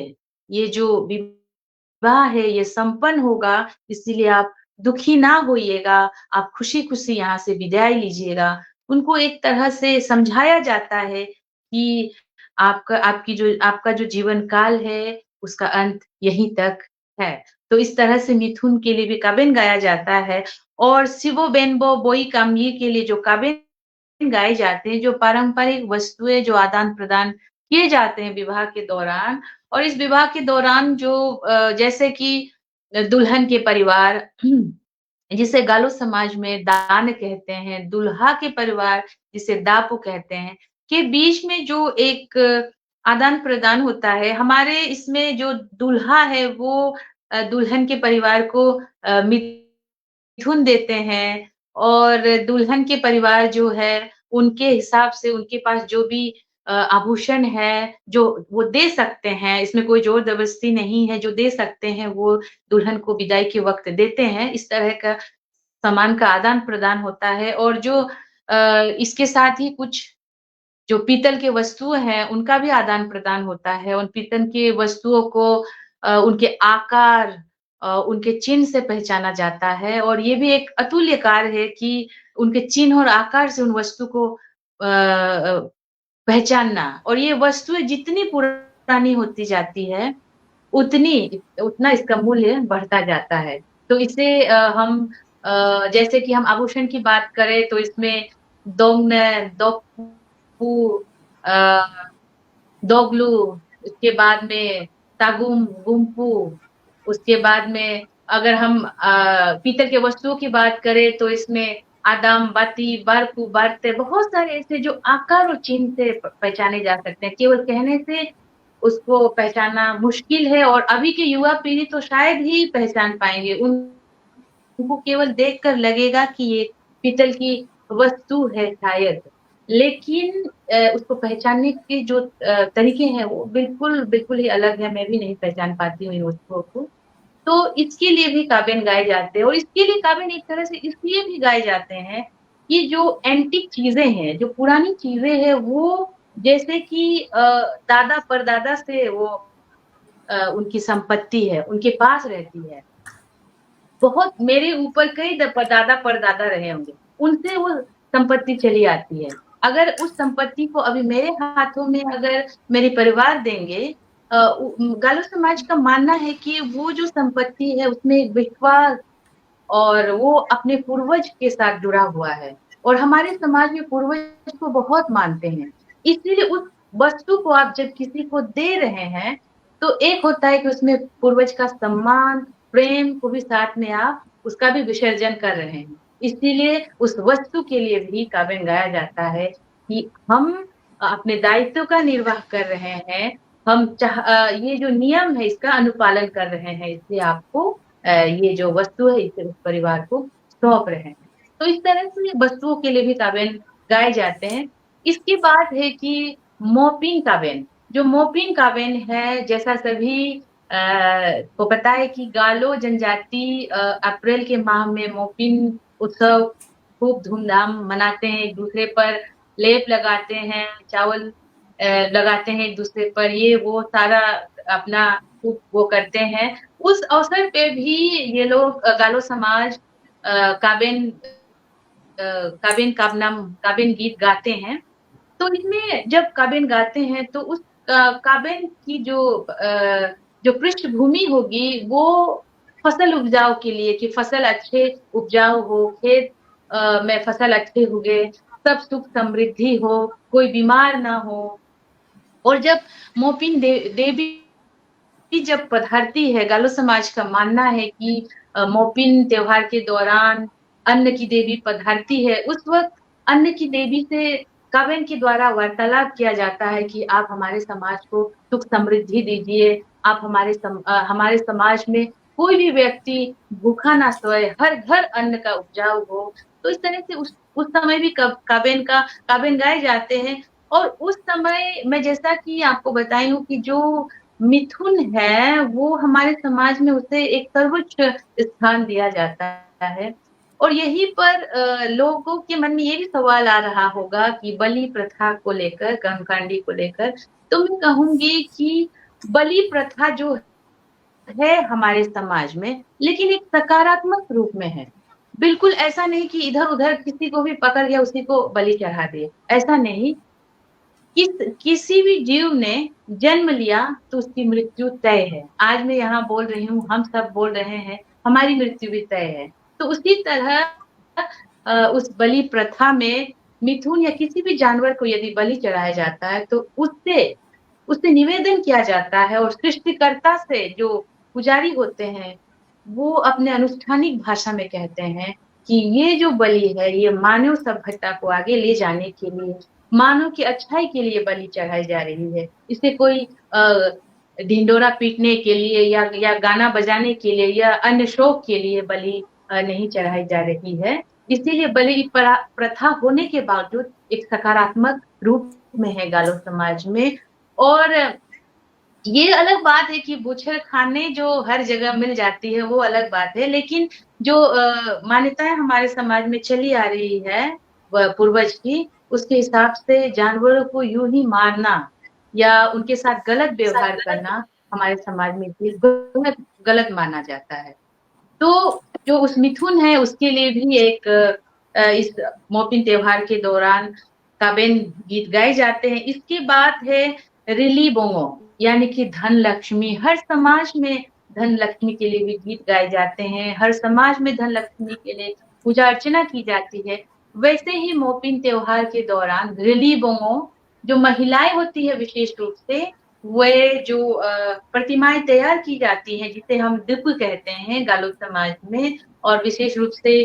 ये जो विवाह है, ये संपन्न होगा, इसीलिए आप दुखी ना होइएगा, आप खुशी-खुशी यहाँ से विदाई लीजिएगा। उनको एक तरह से समझाया जाता है कि आपका जो जीवन काल है, उसका अंत यहीं तक है। तो इस तरह से मिथुन के लिए भी काबिन गाया जाता है और शिवो बेनबो बोई कामये के लिए जो काबिन गाए जाते हैं, जो पारंपरिक वस्तुएँ जो आदान-प्रदान किए जाते हैं विवाह के दौरान और इस विवाह के दौरान जो जैसे कि दुल्हन के परिवार जिसे गालो समाज में दान कहते हैं, दूल्हा के परिवार जिसे दापो कहते हैं, के बीच में जो एक आदान-प्रदान होता है, हमारे इसमें जो दूल्हा है वो दुल्हन के परिवार को मिथुन देते हैं और दुल्हन के परिवार जो है, उनके हिसाब से उनके पास जो भी आभूषण है, जो वो दे सकते हैं, इसमें कोई ज़ोर-ज़बरदस्ती नहीं है, जो दे सकते हैं, वो दुल्हन को विदाई के वक़्त देते हैं। इस तरह का सामान का आदान-प्रदान होता है और जो इसके साथ ही कुछ जो पीतल के वस्तुएँ हैं, उनका भी आदान-प्रदान होता है। उन पीतल के वस्तुओं को उनके आकार उनके चिन्ह से पहचाना जाता है और ये भी एक अतुल्य कार्य है कि उनके चिन्ह और आकार से उन वस्तु को पहचानना और ये वस्तुएँ जितनी पुरानी होती जाती है, उतना इसका मूल्य बढ़ता जाता है। तो इसे हम जैसे कि हम आभूषण की बात करें तो इसमें दोंगने, दोकू अ, दोगलू, उसके बाद में तागुम, गुम्पू, उसके बाद में अगर हम पीतल के वस्तुओं की बात करें तो इसमें आदम, बाती, बारकू, बारते बहुत सारे ऐसे जो आकार और चिन्ह से पहचाने जा सकते हैं। केवल कहने से उसको पहचानना मुश्किल है और अभी की युवा पीढ़ी तो शायद ही पहचान पाएँगे। उनको केवल देखकर लगेगा कि ये पीतल की वस्तु है शायद। लेकिन उसको पहचानने के जो तरीके हैं वो बिल्कुल ही अलग है, मैं भी नहीं पहचान पाती हूँ इन वस्तुओं को। तो इसके लिए भी काबिन गाए जाते हैं और इसके लिए काबिन एक तरह से इसलिए भी गाए जाते हैं, कि जो एंटीक चीज़ें हैं, जो पुरानी चीज़ें हैं वो जैसे कि दादा-परदादा से वो उनकी संपत्ति है, उनके पास रहती है। बहुत मेरे ऊपर कई दादा-परदादा रहे होंगे, उनसे वो संपत्ति चली आती है। अगर उस संपत्ति को अभी मेरे हाथों में अगर मेरे परिवार देंगे गालो समाज का मानना है कि वो जो संपत्ति है उसमें एक विश्वास और वो अपने पूर्वज के साथ जुड़ा हुआ है और हमारे समाज में पूर्वज को बहुत मानते हैं। इसीलिए उस वस्तु को आप जब किसी को दे रहे हैं, तो एक होता है कि उसमें पूर्वज का सम्मान, प्रेम को भी साथ में आप उसका भी विसर्जन कर रहे हैं। इसीलिए उस वस्तु के लिए भी काव्य गाया जाता है कि हम अपने दायित्व का निर्वाह कर रहे हैं, ये जो नियम है इसका अनुपालन कर रहे हैं, इसलिए आपको ये जो वस्तु है इसे उस परिवार को सौंप रहे हैं। तो इस तरह से वस्तुओं के लिए भी काव्य गाए जाते हैं। इसके बाद है कि मोपिन काव्य, जो मोपिन काव्य है जैसा सभी को पता है कि गालो जनजाति अप्रैल के माह में मोपिन उत्सव खूब धूमधाम मनाते हैं, एक-दूसरे पर लेप लगाते हैं, चावल लगाते हैं एक-दूसरे पर, ये वो सारा अपना खूब वो करते हैं। उस अवसर पे भी ये लोग गालो समाज काबिन गीत गाते हैं। तो इसमें जब काबिन गाते हैं तो उस काबिन की जो पृष्ठभूमि होगी वो फसल उपजाऊ के लिए कि फसल अच्छे उपजाऊ हो, खेत में फसल अच्छे उगे, सब सुख समृद्धि हो, कोई बीमार ना हो। और जब मोपिन देवी जब पधारती है, गालो समाज का मानना है कि मोपिन त्योहार के दौरान अन्न की देवी पधारती है, उस वक़्त अन्न की देवी से काव्यन के द्वारा वार्तालाप किया जाता है कि आप हमारे समाज को सुख समृद्धि दीजिए, आप हमारे समाज में कोई भी व्यक्ति भूखा ना सोए, हर घर अन्न का उपजाऊ हो। तो इस तरह से उस समय भी काव्यन गाए जाते हैं और उस समय मैं जैसा कि आपको बताई हूँ कि जो मिथुन है, वो हमारे समाज में उसे एक सर्वोच्च स्थान दिया जाता है और यहीं पर लोगों के मन में ये भी सवाल आ रहा होगा कि बलि प्रथा को लेकर, कर्मकांडी को लेकर, तो मैं कहूँगी कि बलि प्रथा जो है हमारे समाज में, लेकिन एक सकारात्मक रूप में है। बिल्कुल ऐसा नहीं कि इधर-उधर किसी को भी पकड़ के उसी को बलि चढ़ा दिए, ऐसा नहीं। किसी भी जीव ने जन्म लिया तो उसकी मृत्यु तय है। आज मैं यहाँ बोल रही हूँ, हम सब बोल रहे हैं, हमारी मृत्यु भी तय है। तो उसी तरह उस बलि प्रथा में मिथुन या किसी भी जानवर को यदि बलि चढ़ाया जाता है तो उससे निवेदन किया जाता है और सृष्टिकर्ता से जो पुजारी होते हैं, वो अपने अनुष्ठानिक भाषा में कहते हैं कि ये जो बलि है, ये मानव सभ्यता को आगे ले जाने के लिए, मानव की अच्छाई के लिए बलि चढ़ाई जा रही है। इसे कोई ढिंढोरा पीटने के लिए या गाना बजाने के लिए या अन्य शौक के लिए बलि नहीं चढ़ाई जा रही है। इसीलिए बलि प्रथा होने के बावजूद एक सकारात्मक रूप में है गालो समाज में और ये अलग बात है कि बूचड़खाने जो हर जगह मिल जाती है वो अलग बात है, लेकिन जो मान्यताएँ हमारे समाज में चली आ रही है पूर्वज की, उसके हिसाब से जानवरों को यूं ही मारना या उनके साथ गलत व्यवहार करना हमारे समाज में भी गलत गलत माना जाता है। तो जो उस मिथुन है उसके लिए भी एक इस मोपिन त्योहार के दौरान काबेन गीत गाए जाते हैं। इसके बाद है रिली बोंगो, यानी कि धन लक्ष्मी। हर समाज में धन लक्ष्मी के लिए भी गीत गाए जाते हैं, हर समाज में धन लक्ष्मी के लिए पूजा अर्चना की जाती है। वैसे ही मोपिन त्योहार के दौरान रिली बोंगो, जो महिलाएं होती है विशेष रूप से, वे जो प्रतिमाएं तैयार की जाती हैं जिसे हम दिप कहते हैं गालो समाज में, और विशेष रूप से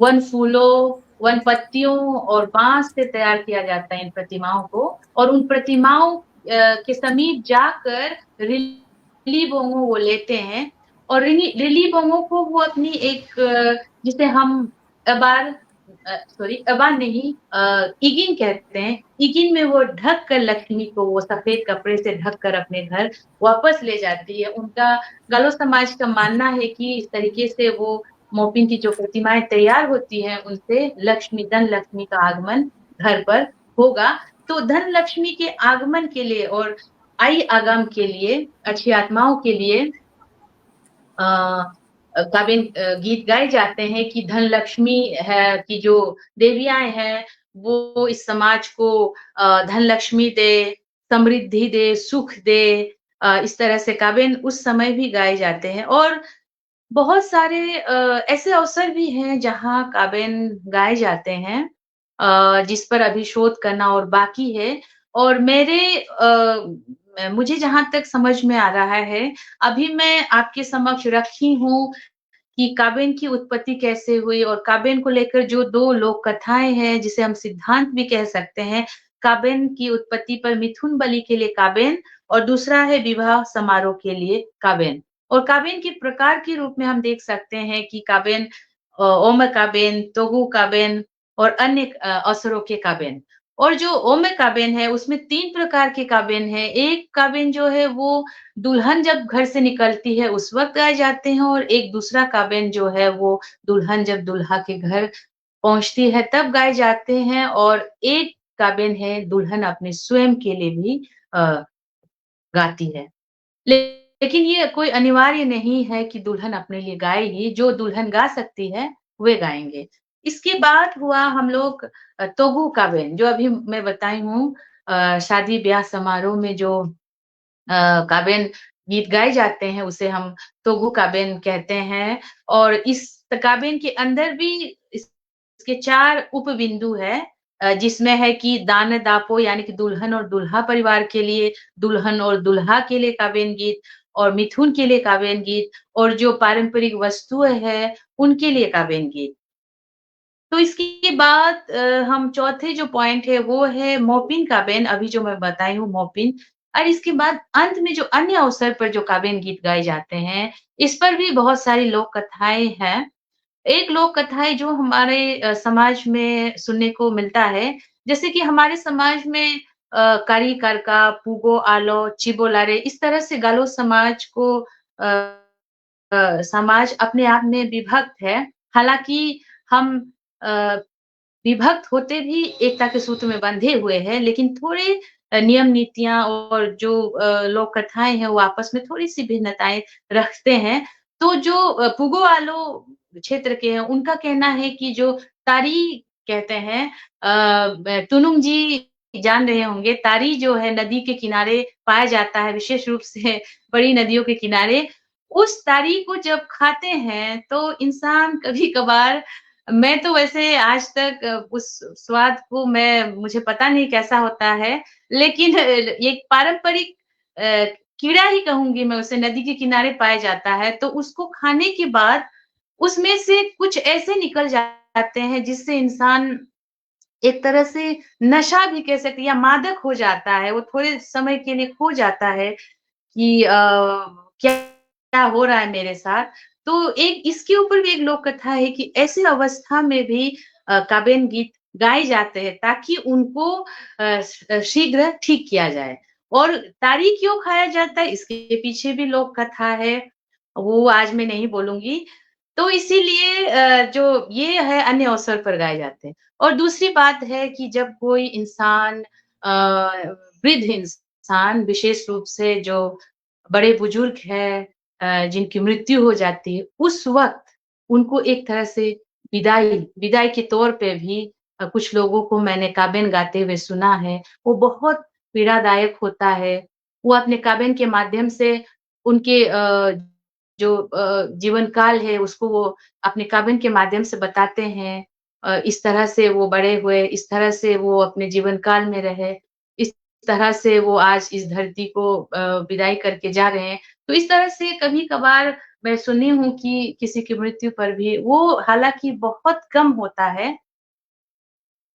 वन फूलों, वन पत्तियों और बांस से तैयार किया जाता है इन प्रतिमाओं को, और उन प्रतिमाओं के समीप जाकर रिली बोंगो वो लेते हैं, और रिली बोंगो को वो अपनी एक जिसे हम अबार अबार नहीं इगिन कहते हैं, इगिन में वो ढक कर लक्ष्मी को वो सफेद कपड़े से ढक कर अपने घर वापस ले जाती है। उनका गालो समाज का मानना है कि इस तरीके से वो मोपिन की जो प्रतिमाएं तैयार होती हैं उनसे लक्ष्मी, धन लक्ष्मी का आगमन घर पर होगा। तो धन लक्ष्मी के आगमन के लिए और आई आगम के लिए, अच्छी आत्माओं के लिए काबिन गीत गाए जाते हैं कि धन लक्ष्मी है कि जो देवियां हैं वो इस समाज को धन लक्ष्मी दे, समृद्धि दे, सुख दे। इस तरह से काबिन उस समय भी गाए जाते हैं, और बहुत सारे ऐसे अवसर भी हैं जहाँ काबिन गाए जाते हैं जिस पर अभी शोध करना और बाकी है। और मुझे जहाँ तक समझ में आ रहा है, अभी मैं आपके समक्ष रखी हूँ कि काबिन की उत्पत्ति कैसे हुई, और काबिन को लेकर जो 2 लोक कथाएँ हैं, जिसे हम सिद्धांत भी कह सकते हैं। काबिन की उत्पत्ति पर मिथुन बलि के लिए काबिन, और दूसरा है विवाह समारोह के लिए काबिन। और काबिन के प्रकार के रूप में हम देख सकते हैं कि काबिन ओम काबिन, तोगु काबिन और अन्य असुरों के काबिन। और जो ओम काबिन है उसमें 3 प्रकार के काबिन हैं। एक काबिन जो है वो दुल्हन जब घर से निकलती है उस वक़्त गाए जाते हैं, और एक दूसरा काबिन जो है वो दुल्हन जब दूल्हा के घर पहुँचती है तब गाए जाते हैं, और एक काबिन है दुल्हन अपने स्वयं के लिए भी अ, गाती है। लेकिन ये कोई अनिवार्य नहीं है कि दुल्हन अपने लिए गाएगी, जो दुल्हन गा सकती है, वे गाएँगे। इसके बाद हुआ हम लोग तोगु काबिन, जो अभी मैं बताई हूँ शादी-ब्याह समारोह में जो काबिन गीत गाए जाते हैं, उसे हम तोगु काबिन कहते हैं। और इस काबिन के अंदर भी इसके 4 उपबिंदु हैं, जिसमें है कि दान दापो, यानी कि दुल्हन और दूल्हा परिवार के लिए, दुल्हन और दूल्हा के लिए काबिन गीत, और मिथुन के लिए काबिन गीत, और जो पारंपरिक वस्तुएँ हैं, उनके लिए काबिन गीत। तो इसके बाद हम चौथे जो पॉइंट है वो है मोपिन काबिन, अभी जो मैं बताई हूँ मोपिन। और इसके बाद अंत में जो अन्य अवसर पर जो काबिन गीत गाए जाते हैं, इस पर भी बहुत सारी लोक कथाएँ हैं। एक लोक कथाएँ जो हमारे समाज में सुनने को मिलता है, जैसे कि हमारे समाज में कारी कारका, पुगो आलो, चिबोलारे, इस तरह से गालो समाज को अ समाज अपने आप में विभक्त है। हालाँकि हम अ, विभक्त होते भी एकता के सूत्र में बंधे हुए हैं, लेकिन थोड़े नियम नीतियाँ और जो लोक कथाएँ हैं, वो आपस में थोड़ी-सी भिन्नताएँ रखते हैं। तो जो पुगो आलो क्षेत्र के हैं, उनका कहना है कि जो तारी कहते हैं तुनुंग जी जान रहे होंगे, तारी जो है नदी के किनारे पाया जाता है, विशेष रूप से बड़ी नदियों के किनारे। उस तारी को जब खाते हैं, तो इंसान कभी-कभार, मैं तो वैसे आज तक उस स्वाद को मुझे पता नहीं कैसा होता है, लेकिन एक पारंपरिक कीड़ा ही कहूँगी मैं उसे, नदी के किनारे पाया जाता है, तो उसको खाने के बाद उसमें से कुछ ऐसे निकल जाते हैं जिससे इंसान एक तरह से नशा भी कह सकते हैं या मादक हो जाता है, वो थोड़े समय के लिए खो जाता है कि क्या क्या हो रहा है मेरे साथ? तो एक इसके ऊपर भी एक लोक कथा है कि ऐसी अवस्था में भी काबिन गीत गाए जाते हैं ताकि उनको शीघ्र ठीक किया जाए। और तारी क्यों खाया जाता है, इसके पीछे भी लोक कथा है, वो आज मैं नहीं बोलूँगी। तो इसीलिए जो ये है अन्य अवसर पर गाए जाते हैं। और दूसरी बात है कि जब कोई इंसान वृद्ध इंसान विशेष रूप से जो बड़े-बुजुर्ग हैं जिनकी मृत्यु हो जाती है, उस वक़्त उनको एक तरह से विदाई विदाई के तौर पे भी कुछ लोगों को मैंने काबिन गाते हुए सुना है, वो बहुत पीड़ादायक होता है। वो अपने काबिन के माध्यम से उनके जो जीवन काल है उसको वो अपने काबिन के माध्यम से बताते हैं। इस तरह से वो बड़े हुए, इस तरह से वो अपने जीवन काल में रहे, इस तरह से वो आज इस धरती को विदाई करके जा रहे हैं। तो इस तरह से कभी-कभार मैं सुनी हूँ कि किसी की मृत्यु पर भी वो हालाँकि बहुत कम होता है।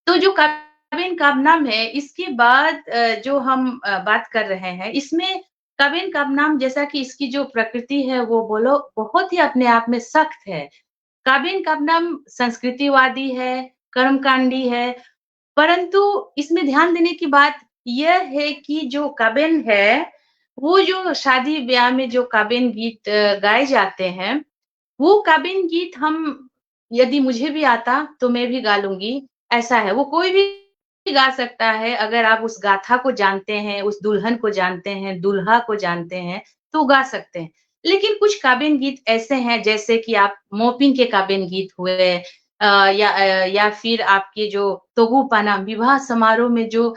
तो जो काबिन काबनाम है, इसके बाद जो हम बात कर रहे हैं, इसमें काबिन काबनाम जैसा कि इसकी जो प्रकृति है, वो बोलो बहुत ही अपने आप में सख्त है। काबिन काबनाम संस्कृतिवादी है, कर्मकांडी है, परंतु इसमें ध्यान देने की बात यह है कि जो काबिन है, वो जो शादी-ब्याह में जो काबिन गीत गाए जाते हैं, वो काबिन गीत हम यदि मुझे भी आता, तो मैं भी गा लूँगी, ऐसा है। वो कोई भी गा सकता है, अगर आप उस गाथा को जानते हैं, उस दुल्हन को जानते हैं, दूल्हा को जानते हैं, तो गा सकते हैं। लेकिन कुछ काबिन गीत ऐसे हैं, जैसे कि आप मोपिन के काबिन गीत हुए या फिर आपके जो तोगु पानाम विवाह समारोह में जो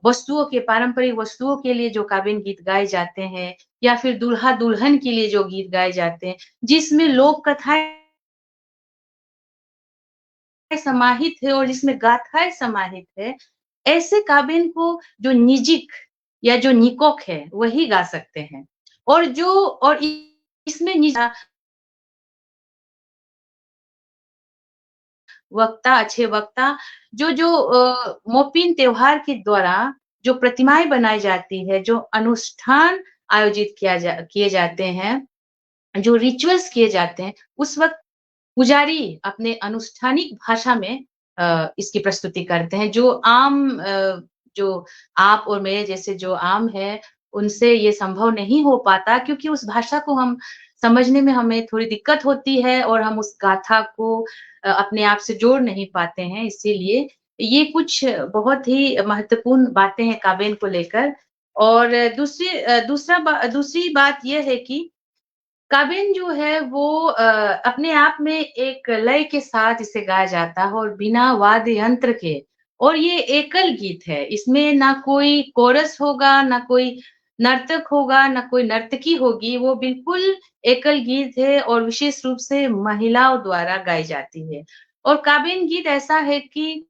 वस्तुओं के पारंपरिक वस्तुओं के लिए जो काबिन गीत गाए जाते हैं या फिर दूल्हा-दुल्हन के लिए जो गीत गाए जाते हैं, जिसमें लोक कथाएँ समाहित है और जिसमें गाथाएँ समाहित है, ऐसे काबिन को जो निजिक या जो निकोक है, वही गा सकते हैं। और जो और इसमें वक्ता, अच्छे वक्ता जो मोपिन त्योहार के द्वारा जो प्रतिमाएँ बनाई जाती है, जो अनुष्ठान आयोजित किए जाते हैं, जो रिचुअल्स किए जाते हैं, उस वक़्त पुजारी अपने अनुष्ठानिक भाषा में इसकी प्रस्तुति करते हैं, जो जो आप और मेरे जैसे जो आम है, उनसे ये संभव नहीं हो पाता क्योंकि उस भाषा को हम समझने में हमें थोड़ी दिक्कत होती है और हम उस गाथा को अपने आप से जोड़ नहीं पाते हैं, इसीलिए ये कुछ बहुत ही महत्वपूर्ण बातें हैं काबिन को लेकर। और दूसरी बात ये है कि काबिन जो है वो अपने आप में एक लय के साथ इसे गाया जाता है और बिना वाद्य यंत्र के और ये एकल गीत है। इसमें ना कोई कोरस होगा, ना कोई नर्तक होगा, ना कोई नर्तकी होगी, वो बिल्कुल एकल गीत है और विशेष रूप से महिलाओं द्वारा गाई जाती है। और काबिन गीत ऐसा है कि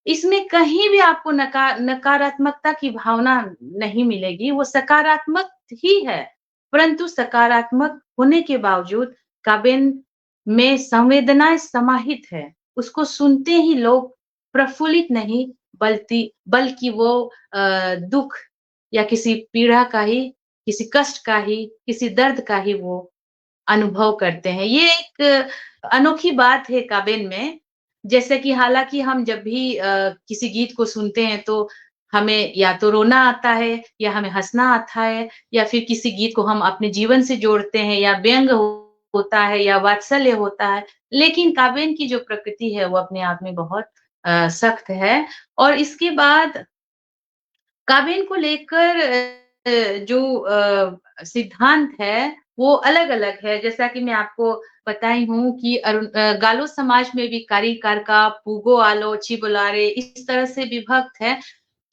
इसमें कहीं भी आपको नकारात्मकता की भावना नहीं मिलेगी, वो सकारात्मक ही है, परंतु सकारात्मक होने के बावजूद काबिन में संवेदनाएँ समाहित है। उसको सुनते ही लोग प्रफुल्लित नहीं बल्कि वो दुःख या किसी पीड़ा का ही, किसी कष्ट का ही, किसी दर्द का ही वो अनुभव करते हैं। ये एक अनोखी बात है काबिन में, जैसे कि हालाँकि हम जब भी किसी गीत को सुनते हैं तो हमें या तो रोना आता है या हमें हँसना आता है या फिर किसी गीत को हम अपने जीवन से जोड़ते हैं या व्यंग होता है या वात्सल्य होता है। लेकिन काबिन की जो प्रकृति है वो अपने आप में बहुत सख्त है और इसके बाद काबिन को लेकर जो सिद्धांत है, वो अलग-अलग है। जैसा कि मैं आपको बताई हूँ कि गालो समाज में भी कारी कारका, पूगो आलो, चिबुलारे इस तरह से विभक्त है।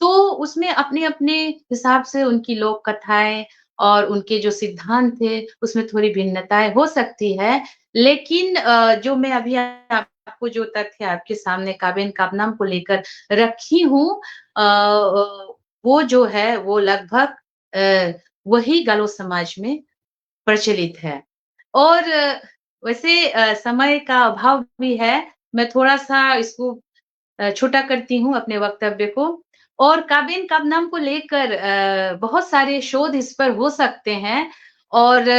तो उसमें अपने-अपने हिसाब से उनकी लोक कथाएँ और उनके जो सिद्धांत थे, उसमें थोड़ी भिन्नताएँ हो सकती है। लेकिन जो मैं अभी आपको जो तथ्य आपके सामने काबिन काबनाम को लेकर रखी हूँ वो जो है वो लगभग वही गालो समाज में प्रचलित है। और वैसे समय का अभाव भी है, मैं थोड़ा-सा इसको छोटा करती हूँ अपने वक्तव्य को और काबिन काबनाम को लेकर बहुत सारे शोध इस पर हो सकते हैं और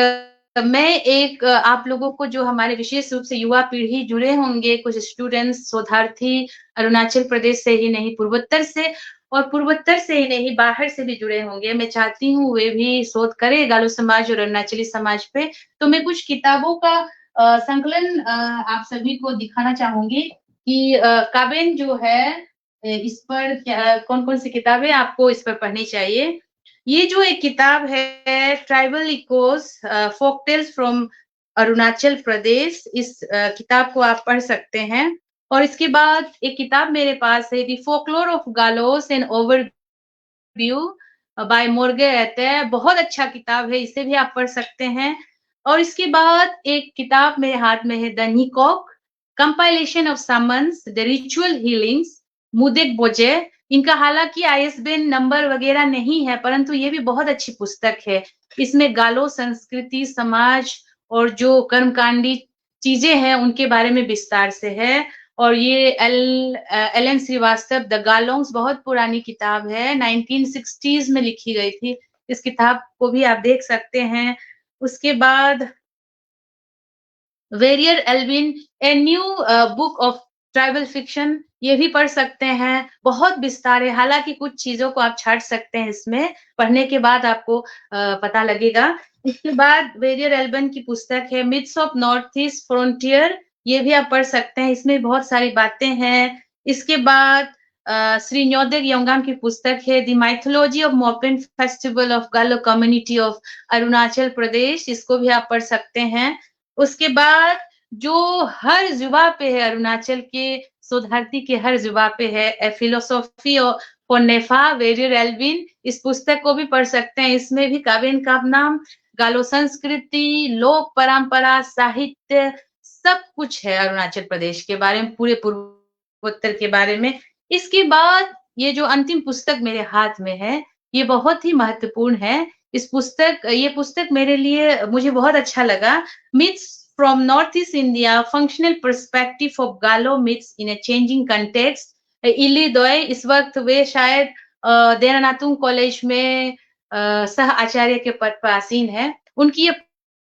मैं एक आप लोगों को जो हमारे विशेष रूप से युवा पीढ़ी जुड़े होंगे, कुछ स्टूडेंट्स, शोधार्थी अरुणाचल प्रदेश से ही नहीं पूर्वोत्तर से और पूर्वोत्तर से ही नहीं बाहर से भी जुड़े होंगे। मैं चाहती हूँ वे भी शोध करें गालो समाज और अरुणाचली समाज पे। तो मैं कुछ किताबों का संकलन आप सभी को दिखाना चाहूँगी कि काबिन जो है इस पर क्या कौन-कौन सी किताबें आपको इस पर पढ़नी चाहिए। ये जो एक किताब है tribal echoes folk tales from Arunachal Pradesh, इस किताब को आप पढ़ सकते हैं। और इसके बाद एक किताब मेरे पास है the folklore of Galos an overview by Morge Ete, बहुत अच्छा किताब है, इसे भी आप पढ़ सकते हैं। और इसके बाद एक किताब मेरे हाथ में है the Nikok compilation of summons the ritual healings Mudek Boje. इनका हालांकि आईएसबीएन नंबर वगैरह नहीं है, परंतु ये भी बहुत अच्छी पुस्तक है। इसमें गालो संस्कृति, समाज और जो कर्मकांडी चीजें हैं उनके बारे में विस्तार से है। और ये एल एन श्रीवास्तव द गालोंग्स बहुत पुरानी किताब है, 1960s में लिखी गई थी। इस किताब को भी आप देख सकते हैं। उसके बाद Verrier Elwin a new book of tribal fiction, ये भी पढ़ सकते हैं। बहुत विस्तार है, हालांकि कुछ चीजों को आप छाट सकते हैं, इसमें पढ़ने के बाद आपको पता लगेगा। इसके बाद वेरियर एल्बन की पुस्तक है myths of north east frontier, ये भी आप पढ़ सकते हैं, इसमें बहुत सारी बातें हैं। इसके बाद श्री न्योदेक योंगाम की पुस्तक है the mythology of Mopin festival of Galo community of Arunachal Pradesh, इसको भी आप पढ़ सकते हैं। उसके बाद जो हर जुबा पे है, अरुणाचल के शोधार्थी के हर जुबा पे है, a philosophy for NEFA Verrier Elwin, इस पुस्तक को भी पढ़ सकते हैं। इसमें भी काबिन का नाम गालो संस्कृति, लोक परंपरा, साहित्य, सब कुछ है अरुणाचल प्रदेश के बारे में, पूरे पूर्वोत्तर के बारे में। इसके बाद ये जो अंतिम पुस्तक मेरे हाथ में है, ये बहुत ही महत्वपूर्ण है। ये पुस्तक मेरे लिए मुझे बहुत अच्छा लगा। Myths from North East India, functional perspective of Galo myths in a changing context. Ili Doye इस वक्त वे शायद देरानातुंग कॉलेज में सह आचार्य के पद पर आसीन है। उनकी ये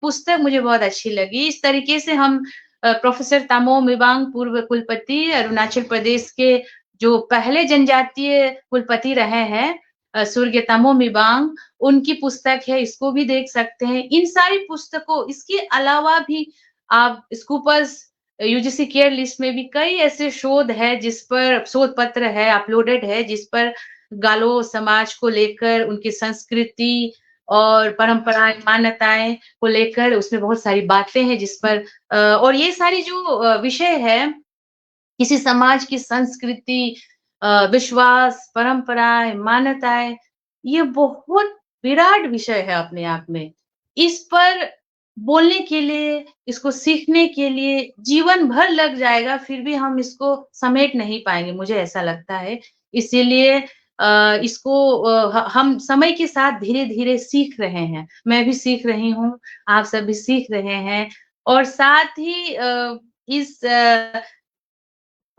पुस्तक मुझे बहुत अच्छी लगी। इस तरीके से हम प्रोफेसर तामो मिबांग, पूर्व कुलपति अरुणाचल प्रदेश के जो पहले जनजातीय कुलपति रहे हैं, स्वर्गीय तामो मिबांग, उनकी पुस्तक है, इसको भी देख सकते हैं। इन सारी पुस्तकों, इसके अलावा भी आप स्कूपर्स यूजीसी केयर लिस्ट में भी कई ऐसे शोध है, जिस पर शोध पत्र है, अपलोडेड है, जिस पर गालो समाज को लेकर, उनकी संस्कृति और परंपराएं, मान्यताएं को लेकर उसमें बहुत सारी बातें हैं, जिस पर और ये सारी जो विषय है, किसी समाज की संस्कृति, विश्वास, परंपराएं, मान्यताएं, ये बहुत विराट विषय है अपने आप में। इस पर बोलने के लिए, इसको सीखने के लिए जीवन भर लग जाएगा, फिर भी हम इसको समेट नहीं पाएंगे, मुझे ऐसा लगता है। इसीलिए इसको हम समय के साथ धीरे-धीरे सीख रहे हैं। मैं भी सीख रही हूँ, आप सब भी सीख रहे हैं। और साथ ही इस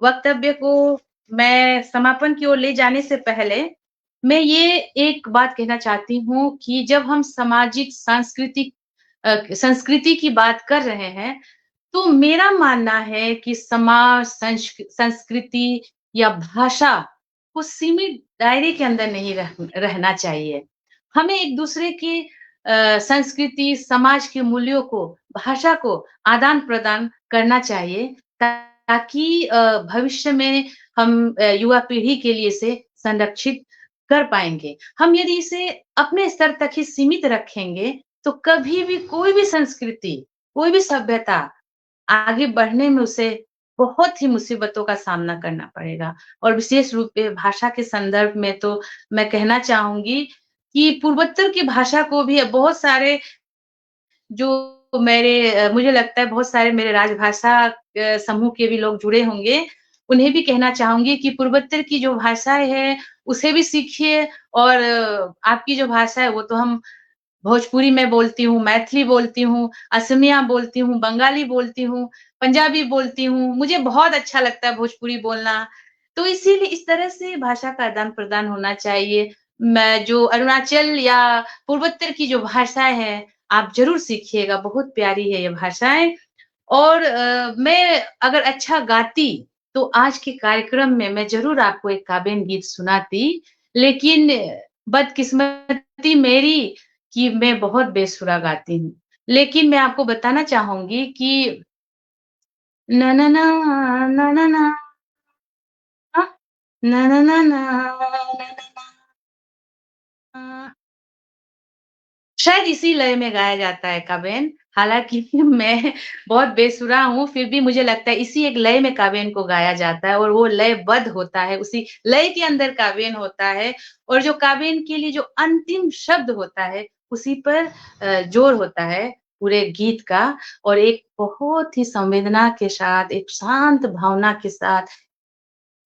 वक्तव्य को मैं समापन की ओर ले जाने से पहले, मैं ये एक बात कहना चाहती हूँ कि जब हम सामाजिक सांस्कृतिक संस्कृति की बात कर रहे हैं, तो मेरा मानना है कि समाज, संस्कृति या भाषा को सीमित दायरे के अंदर नहीं रहना चाहिए। हमें एक-दूसरे की संस्कृति, समाज के मूल्यों को, भाषा को आदान-प्रदान करना चाहिए, ताकि भविष्य में हम युवा पीढ़ी के लिए इसे संरक्षित कर पाएँगे। हम यदि इसे अपने स्तर तक ही सीमित रखेंगे, तो कभी भी कोई भी संस्कृति, कोई भी सभ्यता आगे बढ़ने में उसे बहुत ही मुसीबतों का सामना करना पड़ेगा। और विशेष रूप से भाषा के संदर्भ में तो मैं कहना चाहूँगी कि पूर्वोत्तर की भाषा को भी बहुत सारे जो मुझे लगता है बहुत सारे मेरे राजभाषा समूह के भी लोग जुड़े होंगे, उन्हें भी कहना चाहूँगी कि पूर्वोत्तर की जो भाषाएँ हैं, उसे भी सीखिए। और आपकी जो भाषा है, वो तो हम भोजपुरी में बोलती हूँ, मैथिली बोलती हूँ, असमिया बोलती हूँ, बंगाली बोलती हूँ, पंजाबी बोलती हूँ, मुझे बहुत अच्छा लगता है भोजपुरी बोलना। तो इसीलिए इस तरह से भाषा का आदान-प्रदान होना चाहिए। मैं जो अरुणाचल या पूर्वोत्तर की जो भाषाएँ हैं, आप ज़रूर सीखिएगा, बहुत प्यारी है ये भाषाएँ। और मैं अगर अच्छा गाती, तो आज के कार्यक्रम में मैं ज़रूर आपको एक काबिन गीत सुनाती, लेकिन बदकिस्मती मेरी कि मैं बहुत बेसुरा गाती हूँ। लेकिन मैं आपको बताना चाहूँगी कि ना ना ना, ना ना ना, ना ना ना ना, ना ना ना, शायद इसी लय में गाया जाता है काव्यन। हालाँकि मैं बहुत बेसुरा हूँ, फिर भी मुझे लगता है इसी एक लय में काव्यन को गाया जाता है और वो लयबद्ध होता है, उसी लय के अंदर काव्यन होता है और जो काव्यन के लिए जो अंतिम शब्द होता है, उसी पर जोर होता है पूरे गीत का और एक बहुत ही संवेदना के साथ, एक शांत भावना के साथ,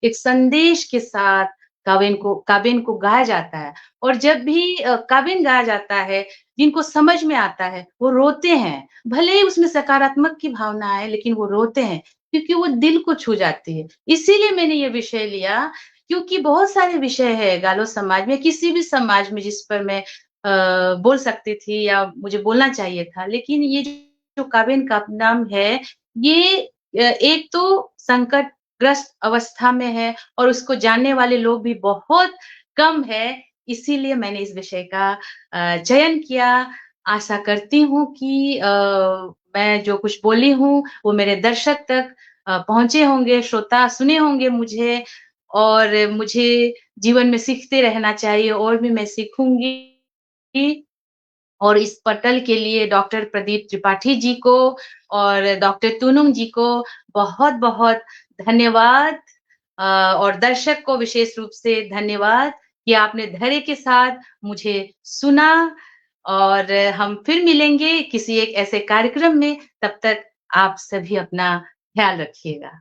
एक संदेश के साथ काव्यन को गाया जाता है और जब भी काव्यन गाया जाता है, जिनको समझ में आता है, वो रोते हैं। भले ही उसमें सकारात्मक की भावना आए, लेकिन वो रोते हैं, क्योंकि वो दिल को छू जाती है। इसीलिए मैंने ये विषय लिया, क्योंकि बहुत सारे विषय हैं गालो समाज में, किसी भी समाज में जिस पर मैं बोल सकती थी या मुझे बोलना चाहिए था। लेकिन ये जो काव्यन का नाम है, ये एक तो संकट ग्रस्त अवस्था में है और उसको जानने वाले लोग भी बहुत कम है, इसीलिए मैंने इस विषय का चयन किया। आशा करती हूँ कि मैं जो कुछ बोली हूँ, वो मेरे दर्शक तक पहुँचे होंगे, श्रोता सुने होंगे मुझे और मुझे जीवन में सीखते रहना चाहिए और भी मैं सीखूँगी। और इस पटल के लिए डॉक्टर प्रदीप त्रिपाठी जी को और डॉक्टर तूनुंग जी को बहुत-बहुत धन्यवाद और दर्शक को विशेष रूप से धन्यवाद कि आपने धैर्य के साथ मुझे सुना और हम फिर मिलेंगे किसी एक ऐसे कार्यक्रम में, तब तक आप सभी अपना ख्याल रखिएगा।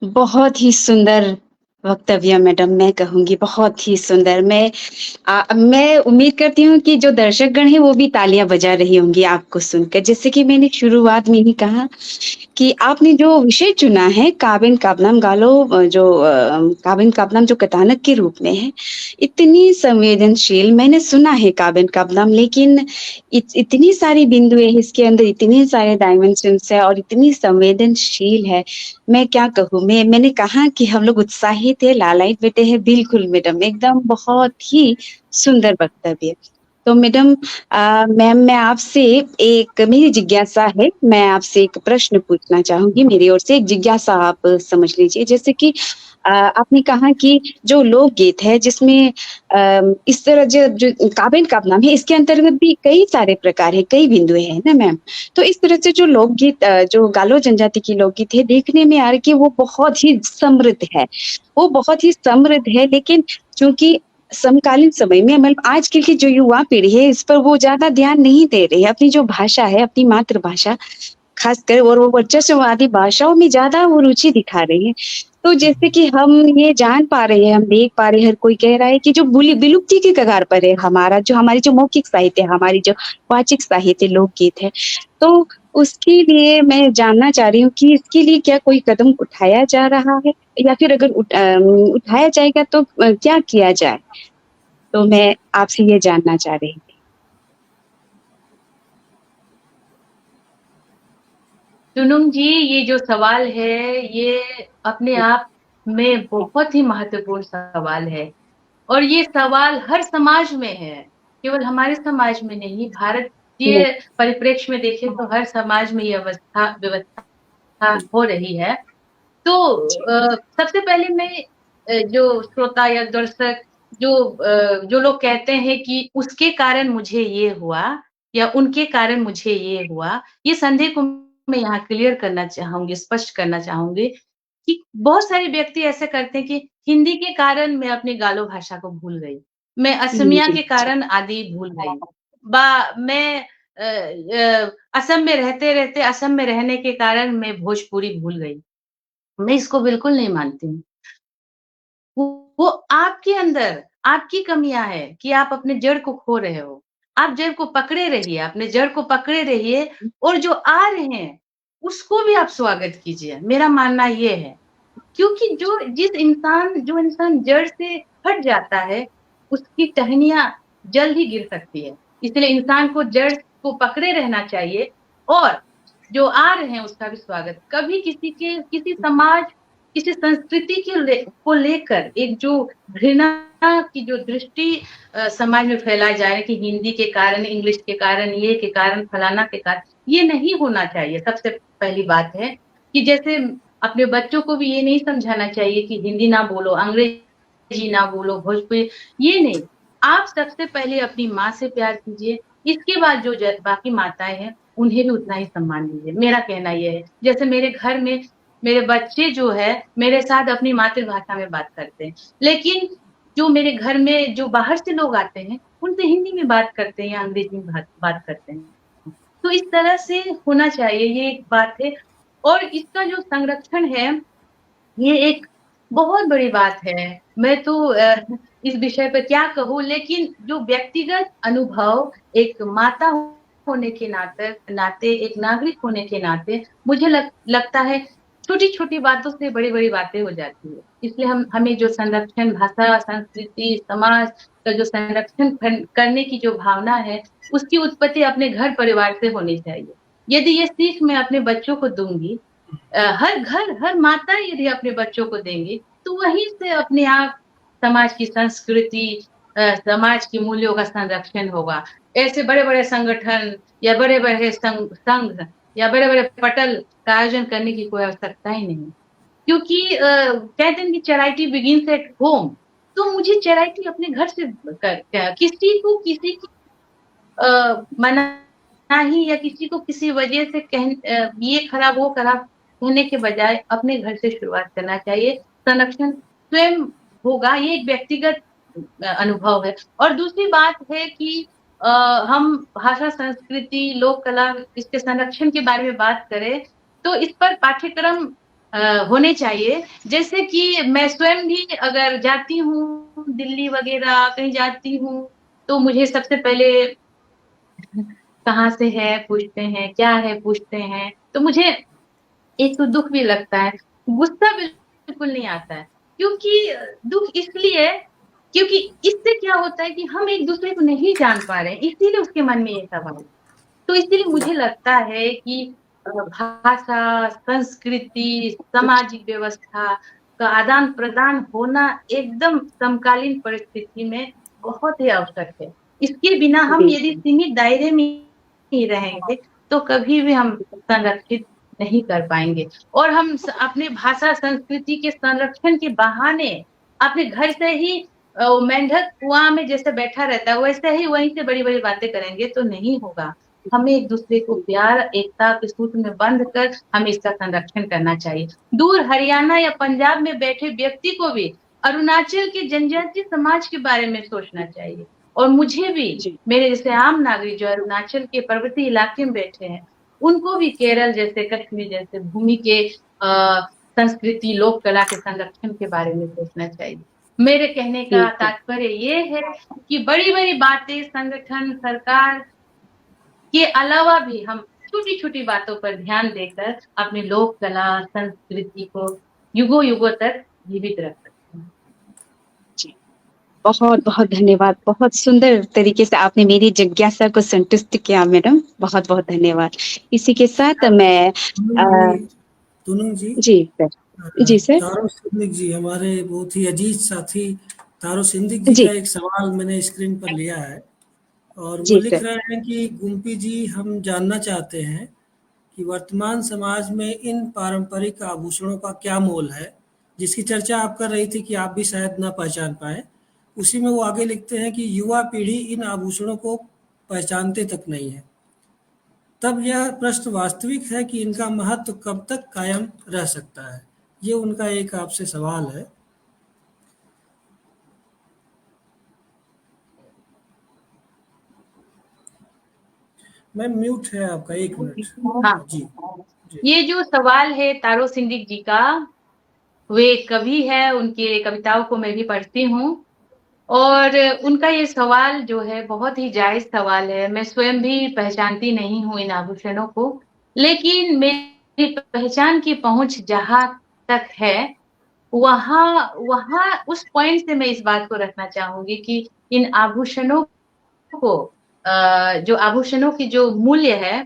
बहुत ही सुंदर वक्तव्य मैडम, मैं कहूँगी बहुत ही सुंदर। मैं उम्मीद करती हूँ कि जो दर्शकगण हैं वो भी तालियाँ बजा रही होंगी आपको सुनकर। जैसे कि मैंने शुरुआत में ही कहा कि आपने जो विषय चुना है काबिन काबनाम गालो काबिन काबनाम जो कथानक के रूप में है, इतनी संवेदनशील मैंने सुना है काबिन काबनाम, लेकिन इतनी सारी बिंदुएँ हैं इसके अंदर, इतने सारे डायमेंशंस है और इतनी संवेदनशील है। मैं क्या कहूँ, मैंने कहा कि हम लोग उत्साहित है, लालायित बैठे हैं, बिल्कुल मैडम, एकदम बहुत ही सुंदर वक्तव्य। तो मैडम मैम मैं आपसे एक मेरी जिज्ञासा है, मैं आपसे एक प्रश्न पूछना चाहूँगी, मेरी ओर से एक जिज्ञासा आप समझ लीजिए। जैसे कि आपने कहा कि जो लोकगीत है जिसमें इस तरह जो काबिन का नाम है, इसके अंतर्गत भी कई सारे प्रकार हैं, कई बिंदुएँ हैं ना मैम? तो इस तरह से जो लोकगीत जो गालो जनजाति की लोकगीत है, देखने में आ रहा है कि वो बहुत ही समृद्ध है। वो बहुत ही समृद्ध है, लेकिन चूँकि समकालीन समय में मतलब आजकल की जो युवा पीढ़ी है, इस पर वो ज़्यादा ध्यान नहीं दे रही है। अपनी जो भाषा है, अपनी मातृभाषा खासकर और वो वर्चस्ववादी भाषाओं में ज़्यादा वो रुचि दिखा रही है। तो जैसे कि हम ये जान पा रहे हैं, हम देख पा रहे हैं, हर कोई कह रहा है कि जो विलुप्ति की कगार पर है हमारी जो मौखिक साहित्य है, हमारी जो वाचिक साहित्य लोकगीत है, तो उसके लिए मैं जानना चाह रही हूँ कि इसके लिए क्या कोई कदम उठाया जा रहा है? या फिर अगर उठाया जाएगा तो क्या किया जाए? तो मैं आपसे ये जानना चाह रही थी। सुनुम जी, ये जो सवाल है, ये अपने आप में बहुत ही महत्वपूर्ण सवाल है और ये सवाल हर समाज में है, केवल हमारे समाज में नहीं, हुँ, भारतीय परिप्रेक्ष्य में देखें तो हर समाज में ये व्यवस्था हो रही है। तो सबसे पहले मैं जो श्रोता या दर्शक जो लोग कहते हैं कि उसके कारण मुझे ये हुआ या उनके कारण मुझे ये हुआ, ये संदेह को मैं यहाँ क्लियर करना चाहूँगी, स्पष्ट करना चाहूँगी कि बहुत सारे व्यक्ति ऐसे करते हैं कि हिंदी के कारण मैं अपनी गालो भाषा को भूल गई। मैं हुँ, असमिया जी, के जी। कारण आदि भूल गई। मैं असम में रहते-रहते असम में रहने के कारण मैं भोजपुरी भूल गई। मैं इसको बिल्कुल नहीं मानती हूँ। वो आपके अंदर, आपकी कमियाँ हैं कि आप अपने जड़ को खो रहे हो। आप जड़ को पकड़े रहिए, अपने जड़ को पकड़े रहिए और जो आ रहे हैं, उसको भी आप स्वागत कीजिए। मेरा मानना ये है। क्योंकि जो इंसान जड़ से हट जाता है, उसकी टहनियाँ जल्द ही गिर सकती है। इसलिए इंसान को जड़ को पकड़े रहना चाहिए और जो आ रहे हैं उसका भी स्वागत। कभी किसी समाज, किसी संस्कृति को लेकर एक जो घृणा की जो दृष्टि समाज में फैलाई जा रही है कि हिंदी के कारण, इंग्लिश के कारण, ये के कारण, फलाना के कारण, ये नहीं होना चाहिए। सबसे पहली बात है कि जैसे अपने बच्चों को भी ये नहीं समझाना चाहिए कि हिंदी ना बोलो, अंग्रेजी ना बोलो, भोजपुरी, ये नहीं। आप सबसे पहले अपनी माँ से प्यार कीजिए, इसके बाद जो बाकी माताएं हैं उन्हें भी उतना ही सम्मान दीजिए। मेरा कहना यह है। जैसे मेरे घर में मेरे बच्चे जो है मेरे साथ अपनी मातृभाषा में बात करते हैं, लेकिन जो मेरे घर में जो बाहर से लोग आते हैं उनसे हिंदी में बात करते हैं या अंग्रेजी में बात करते हैं। तो इस तरह से होना चाहिए, ये एक बात है। और इसका जो संरक्षण है ये एक बहुत बड़ी बात है। मैं तो इस विषय पर क्या कहूँ, लेकिन जो व्यक्तिगत अनुभव एक माता होने के नाते एक नागरिक होने के नाते मुझे लगता है छोटी-छोटी बातों से बड़ी-बड़ी बातें हो जाती है। इसलिए हमें जो संरक्षण, भाषा, संस्कृति, समाज का जो संरक्षण करने की जो भावना है, उसकी उत्पत्ति अपने घर परिवार से होनी चाहिए। यदि ये सीख मैं अपने बच्चों को दूँगी, हर माता यदि अपने बच्चों को देंगी, तो वहीं से अपने आप समाज की संस्कृति, समाज के मूल्यों का संरक्षण होगा। ऐसे बड़े-बड़े संगठन या बड़े-बड़े संघ या बड़े-बड़े पटल का आयोजन करने की कोई आवश्यकता ही नहीं। क्योंकि कहते हैं कि चैरिटी बिगिन्स एट होम, तो मुझे चैरिटी अपने घर से किसी को किसी की मनाही या किसी को किसी वजह से ये खराब वो खराब कहने के बजाय अपने घर से शुरुआत करना चाहिए। संरक्षण स्वयं होगा, ये एक व्यक्तिगत अनुभव है। और दूसरी बात है कि हम भाषा, संस्कृति, लोक कला, इसके संरक्षण के बारे में बात करें तो इस पर पाठ्यक्रम होने चाहिए। जैसे कि मैं स्वयं भी अगर जाती हूँ दिल्ली वगैरह कहीं जाती हूँ, तो मुझे सबसे पहले कहाँ से है पूछते हैं, क्या है पूछते हैं, तो मुझे एक तो दुःख भी लगता है, गुस्सा बिल्कुल नहीं आता है। क्योंकि दुःख इसलिए क्योंकि इससे क्या होता है कि हम एक-दूसरे को नहीं जान पा रहे हैं, इसीलिए उसके मन में ये सवाल है। तो इसीलिए मुझे लगता है कि भाषा, संस्कृति, सामाजिक व्यवस्था का आदान-प्रदान होना एकदम समकालीन परिस्थिति में बहुत ही आवश्यक है। इसके बिना हम यदि बिल्कुल, सीमित दायरे में ही रहेंगे, तो कभी भी हम संरक्षित नहीं कर पाएँगे। और हम अपने भाषा, संस्कृति के संरक्षण के बहाने अपने घर से ही मेंढक कुआँ में जैसे बैठा रहता है, वैसे ही वहीं से बड़ी-बड़ी बातें करेंगे तो नहीं होगा। हमें एक-दूसरे को प्यार, एकता के सूत्र में बंध कर हमें इसका संरक्षण करना चाहिए। दूर हरियाणा या पंजाब में बैठे व्यक्ति को भी अरुणाचल के जनजातीय समाज के बारे में सोचना चाहिए। और मुझे भी, जी, मेरे जैसे आम नागरिक जो अरुणाचल के पर्वतीय इलाके में बैठे हैं, उनको भी केरल जैसे, कश्मीर जैसे भूमि के संस्कृति, लोक कला के संरक्षण के बारे में सोचना चाहिए। मेरे कहने का बिल्कुल। तात्पर्य ये है कि बड़ी-बड़ी बातें संगठन, सरकार के अलावा भी हम छोटी-छोटी बातों पर ध्यान देकर अपनी लोक कला, संस्कृति को युगों-युगों तक जीवित रख सकते हैं। जी, बहुत-बहुत धन्यवाद। बहुत सुंदर तरीके से आपने मेरी जिज्ञासा को संतुष्ट किया मैडम, बहुत-बहुत धन्यवाद। इसी के साथ मैं तूनुंग जी, जी सर। जी सर। तारो सिद्दीक जी हमारे बहुत ही अजीज साथी तारो सिद्दीक जी जी, का एक सवाल मैंने स्क्रीन पर लिया है और वो जी लिख सर। रहे हैं कि गुम्पी जी, हम जानना चाहते हैं कि वर्तमान समाज में इन पारंपरिक आभूषणों का क्या मोल है, जिसकी चर्चा आप कर रही थी कि आप भी शायद ना पहचान पाए। उसी में वो आगे लिखते हैं कि युवा पीढ़ी इन आभूषणों को पहचानते तक नहीं है। तब यह प्रश्न वास्तविक है कि इनका महत्व कब तक कायम रह सकता है? ये उनका एक आपसे सवाल है। मैम म्यूट है आपका, 1 मिनट। हाँ, जी, जी। ये जो सवाल है तारो सिंदीक जी का, वे कवि है, उनके कविताओं को मैं भी पढ़ती हूँ और उनका ये सवाल जो है बहुत ही जायज़ सवाल है। मैं स्वयं भी पहचानती नहीं हूँ इन आभूषणों को, लेकिन मेरी पहचान की पहुँच जहाँ तक है, वहाँ वहाँ उस पॉइंट से मैं इस बात को रखना चाहूँगी कि इन आभूषणों को जो आभूषणों की जो मूल्य है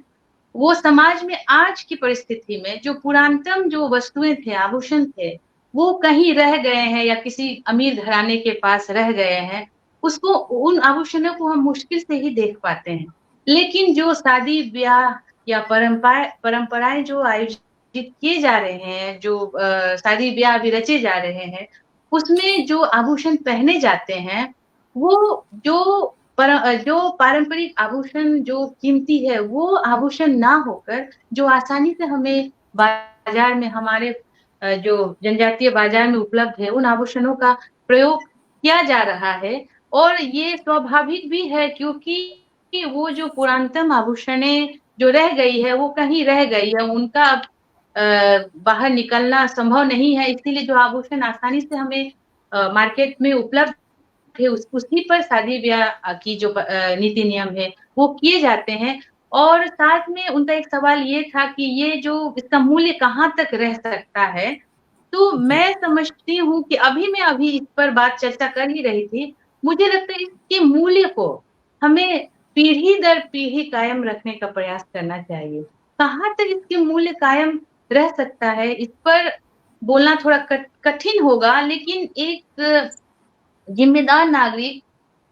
वो समाज में आज की परिस्थिति में जो पुरातन जो वस्तुएं थे, आभूषण थे, वो कहीं रह गए हैं या किसी अमीर घराने के पास रह गए हैं, उसको उन आभूषणों को हम मुश्किल से ही देख पाते हैं। लेकिन जो शादी ब्याह या परंपराएं जो आयोजित किए जा रहे हैं, जो शादी ब्याह भी रचे जा रहे हैं, उसमें जो आभूषण पहने जाते हैं, वो जो पारंपरिक आभूषण जो कीमती है, वो आभूषण ना होकर जो आसानी से हमें बाजार में हमारे जो जनजातीय बाजार में उपलब्ध है, उन आभूषणों का प्रयोग किया जा रहा है। और ये स्वाभाविक भी है, क्योंकि वो जो पुरातन आभूषणें जो रह गई है, वो कहीं रह गई है, उनका बाहर निकलना संभव नहीं है। इसीलिए जो आभूषण आसानी से हमें मार्केट में उपलब्ध थे, उसी पर शादी ब्याह की जो नीति नियम है वो किए जाते हैं। और साथ में उनका एक सवाल ये था कि ये जो इसका मूल्य कहाँ तक रह सकता है। तो मैं समझती हूँ कि अभी इस पर बात चर्चा कर ही रही थी। मुझे लगता है इसके मूल्य को हमें पीढ़ी दर पीढ़ी कायम रखने का प्रयास करना चाहिए। कहाँ तक इसके मूल्य कायम रह सकता है, इस पर बोलना थोड़ा कठिन होगा, लेकिन एक जिम्मेदार नागरिक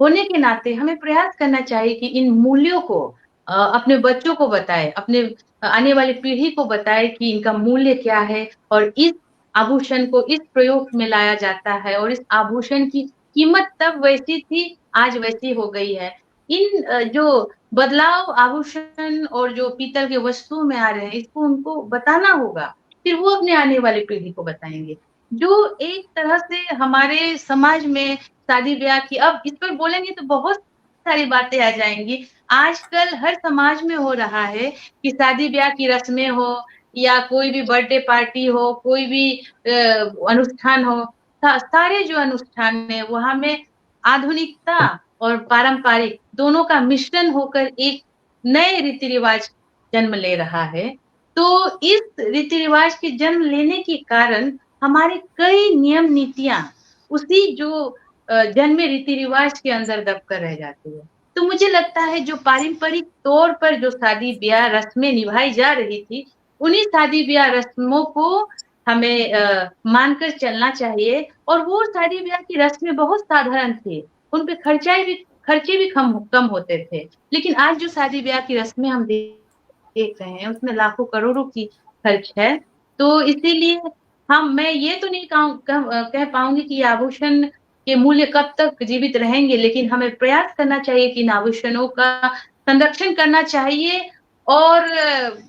होने के नाते हमें प्रयास करना चाहिए कि इन मूल्यों को अपने बच्चों को बताए, अपने आने वाली पीढ़ी को बताए कि इनका मूल्य क्या है, और इस आभूषण को इस प्रयोग में लाया जाता है, और इस आभूषण की कीमत तब वैसी थी, आज वैसी हो गई है। इन जो बदलाव आभूषण और जो पीतल के वस्तुओं में आ रहे हैं, इसको उनको बताना होगा, फिर वो अपने आने वाली पीढ़ी को बताएंगे। जो एक तरह से हमारे समाज में शादी ब्याह की, अब इस पर बोलेंगे तो बहुत सारी बातें आ जाएंगी। आजकल हर समाज में हो रहा है कि शादी ब्याह की रस्में हो या कोई भी बर्थडे पार्टी हो, कोई भी अनुष्ठान हो, सारे जो अनुष्ठान है वहां में आधुनिकता और पारंपरिक दोनों का मिश्रण होकर एक नए रीति रिवाज जन्म ले रहा है। तो इस रीति रिवाज के जन्म लेने के कारण हमारे कई नियम नीतियां उसी जो जन्मे रीति रिवाज के अंदर दबकर रह जाती है। तो मुझे लगता है जो पारंपरिक तौर पर जो शादी ब्याह रस्में निभाई जा रही थी, उन्हीं शादी ब्याह रस्मों को हमें मानकर चलना चाहिए। और वो शादी ब्याह की रस्में बहुत साधारण थी, उन पे खर्चे भी कम होते थे। लेकिन आज जो शादी ब्याह की रस्में हम देख रहे हैं, उसमें लाखों करोड़ों की खर्च है। तो इसीलिए मैं ये तो नहीं कह पाऊंगी कि आभूषण के मूल्य कब तक जीवित रहेंगे, लेकिन हमें प्रयास करना चाहिए कि इन आभूषणों का संरक्षण करना चाहिए, और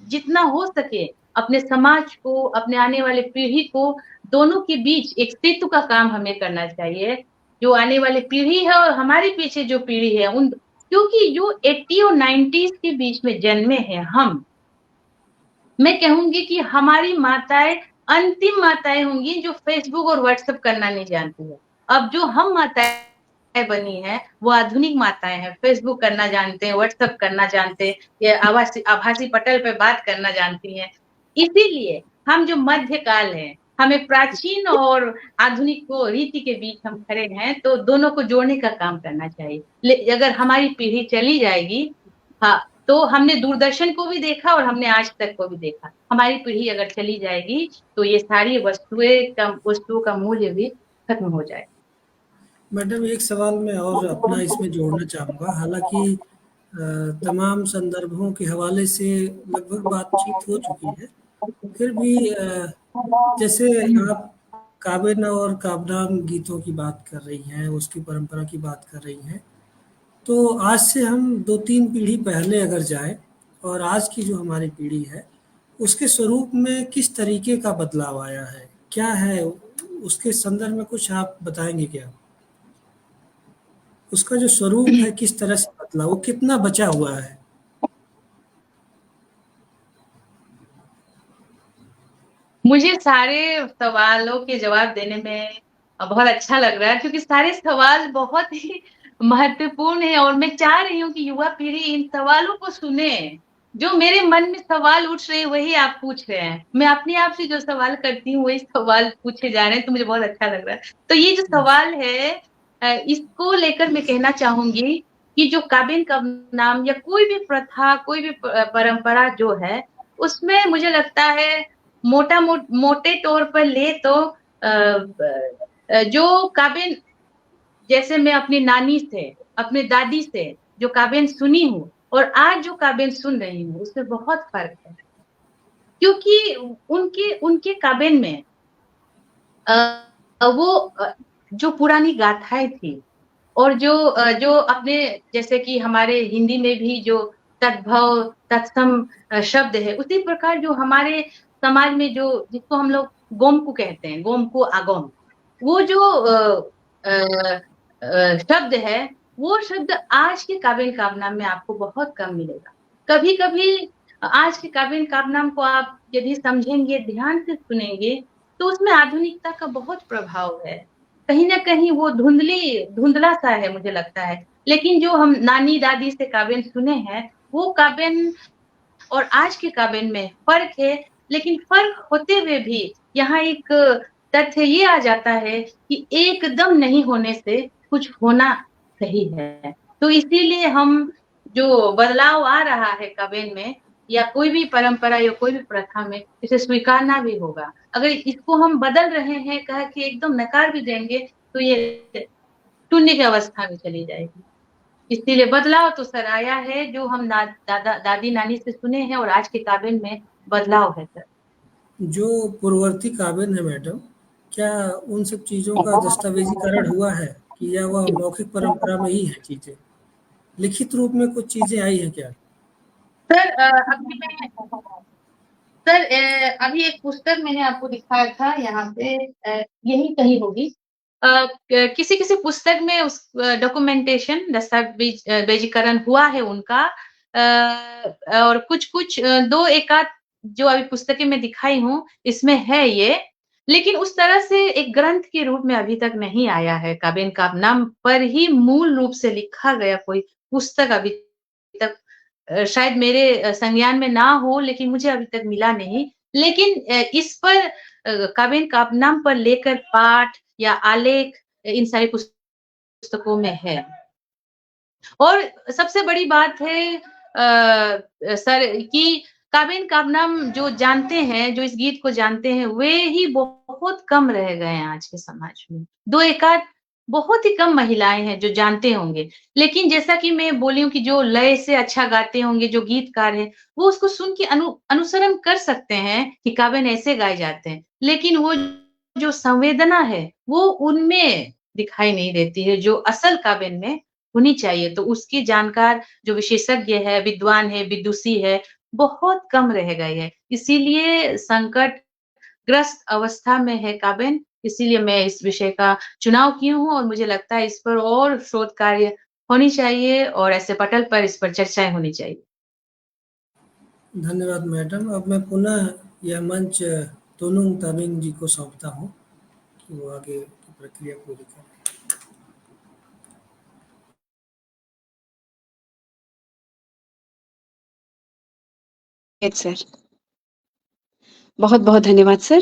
जितना हो सके अपने समाज को, अपने आने वाले पीढ़ी को, दोनों के बीच एक सेतु का काम हमें करना चाहिए। जो आने वाली पीढ़ी है और हमारे पीछे जो पीढ़ी है, उन क्योंकि जो 80 और 90s के बीच में जन्मे हैं मैं कहूंगी कि हमारी माताएं अंतिम माताएं होंगी जो फेसबुक और व्हाट्सएप करना नहीं जानती है। अब जो हम माताएं बनी हैं वो आधुनिक माताएं हैं, फेसबुक करना जानते हैं, व्हाट्सएप करना जानते हैं, या आभासी पटल पे बात करना जानती हैं। इसीलिए हम जो मध्यकाल है, हमें प्राचीन और आधुनिक को रीति के बीच हम खड़े हैं, तो दोनों को जोड़ने का काम करना चाहिए। अगर हमारी पीढ़ी चली जाएगी, हाँ, तो हमने दूरदर्शन को भी देखा और हमने आज तक को भी देखा, हमारी पीढ़ी अगर चली जाएगी तो ये सारी वस्तुओं का मूल्य भी खत्म हो जाए। मैडम, एक सवाल मैं और अपना इसमें जोड़ना चाहूँगा। हालांकि तमाम संदर्भों के हवाले से लगभग बातचीत हो चुकी है, फिर भी जैसे आप काबिन और काबरान गीतों की बात कर रही हैं, उसकी परंपरा की बात कर रही हैं, तो आज से हम 2-3 पीढ़ी पहले अगर जाएं और आज की जो हमारी पीढ़ी है, उसके स्वरूप में किस तरीके का बदलाव आया है, क्या है, उसके संदर्भ में कुछ आप बताएंगे क्या? उसका जो स्वरूप है किस तरह से बदला, वो कितना बचा हुआ है? मुझे सारे सवालों के जवाब देने में बहुत अच्छा लग रहा है, क्योंकि सारे सवाल बहुत ही महत्वपूर्ण है, और मैं चाह रही हूँ कि युवा पीढ़ी इन सवालों को सुने। जो मेरे मन में सवाल उठ रहे हैं वही आप पूछ रहे हैं, मैं अपने आप से जो सवाल करती हूँ वही सवाल पूछे जा रहे हैं, तो मुझे बहुत अच्छा लग रहा है। तो ये जो सवाल है, इसको लेकर मैं कहना चाहूंगी कि जो काबिन का नाम या कोई भी प्रथा, कोई भी परंपरा जो है, उसमें मुझे लगता है मोटे तौर पर ले तो जो काबिन, जैसे मैं अपनी नानी से, अपनी दादी से जो काबिन सुनी हूँ और आज जो काबिन सुन रही हूँ, उसमें बहुत फर्क है। क्योंकि उनके उनके काबिन में वो जो पुरानी गाथाएं थी और जो अपने, जैसे कि हमारे हिंदी में भी जो तद्भव तत्सम शब्द है, उसी प्रकार जो हमारे समाज में जो, जिसको हम लोग गोमकू कहते हैं, गोमकू आगम, वो जो शब्द है, वो शब्द आज के काबिन काबनाम में आपको बहुत कम मिलेगा। कभी कभी आज के काबिन काबनाम को आप यदि समझेंगे, ध्यान से सुनेंगे, तो उसमें आधुनिकता का बहुत प्रभाव है। कहीं ना कहीं वो धुंधला सा है, मुझे लगता है। लेकिन जो हम नानी दादी से काबिन सुने हैं, वो काबिन और आज के काबिन में फर्क है। लेकिन फर्क होते हुए भी यहाँ एक तथ्य ये आ जाता है कि एकदम नहीं होने से कुछ होना सही है। तो इसीलिए हम, जो बदलाव आ रहा है काबिन में या कोई भी परंपरा या कोई भी प्रथा में, इसे स्वीकारना भी होगा। अगर इसको हम बदल रहे हैं कह के एकदम नकार भी देंगे, तो ये शून्य की अवस्था में चली जाएगी। इसीलिए बदलाव तो सर आया है, जो हम दादी नानी से सुने हैं, और आज के काबिन में बदलाव है सर। जो पूर्ववर्ती काबिन है मैडम, क्या उन सब चीज़ों का दस्तावेजीकरण हुआ है कि या वह मौखिक परंपरा में ही है चीज़ें? लिखित रूप में कुछ चीज़ें आई हैं क्या? सर अभी एक पुस्तक मैंने आपको दिखाया था, यहाँ से यही कहीं होगी। किसी किसी पुस्तक में उस डॉक्यूमेंटेशन, दस्तावेजीकरण हुआ है उनका। और कुछ कुछ दो एक आध जो अभी पुस्तकें में दिखाई हूँ, इसमें है ये। लेकिन उस तरह से एक ग्रंथ के रूप में अभी तक नहीं आया है। काबिन काबनाम पर ही मूल रूप से लिखा गया कोई पुस्तक अभी तक शायद मेरे संज्ञान में ना हो, लेकिन मुझे अभी तक मिला नहीं। लेकिन इस पर काबिन काबनाम पर लेकर पाठ या आलेख इन सारी पुस्तकों में है। और सबसे बड़ी बात है सर कि काबिन काबनाम जो जानते हैं, जो इस गीत को जानते हैं, वे ही बहुत कम रह गए हैं आज के समाज में। दो एकाध बहुत ही कम महिलाएं हैं जो जानते होंगे। लेकिन जैसा कि मैं बोली हूँ कि जो लय से अच्छा गाते होंगे, जो गीतकार हैं, वो उसको सुन के अनुसरण कर सकते हैं कि काबिन ऐसे गाए जाते हैं। लेकिन वो जो संवेदना है, वो उनमें दिखाई नहीं देती है, जो असल काबिन में होनी चाहिए। तो उसकी जानकार जो विशेषज्ञ है, विद्वान है, विदुषी है, बहुत कम रह गए हैं। इसीलिए संकटग्रस्त अवस्था में है काबिन। इसीलिए मैं इस विषय का चुनाव की हूँ और मुझे लगता है इस पर और शोध कार्य होनी चाहिए और ऐसे पटल पर इस पर चर्चाएं होनी चाहिए। धन्यवाद मैडम। अब मैं पुनः यह मंच तोनुंग तामिंग जी को सौंपता हूँ कि वो आगे की प्रक्रिया पूरी करें। सर, बहुत बहुत धन्यवाद सर।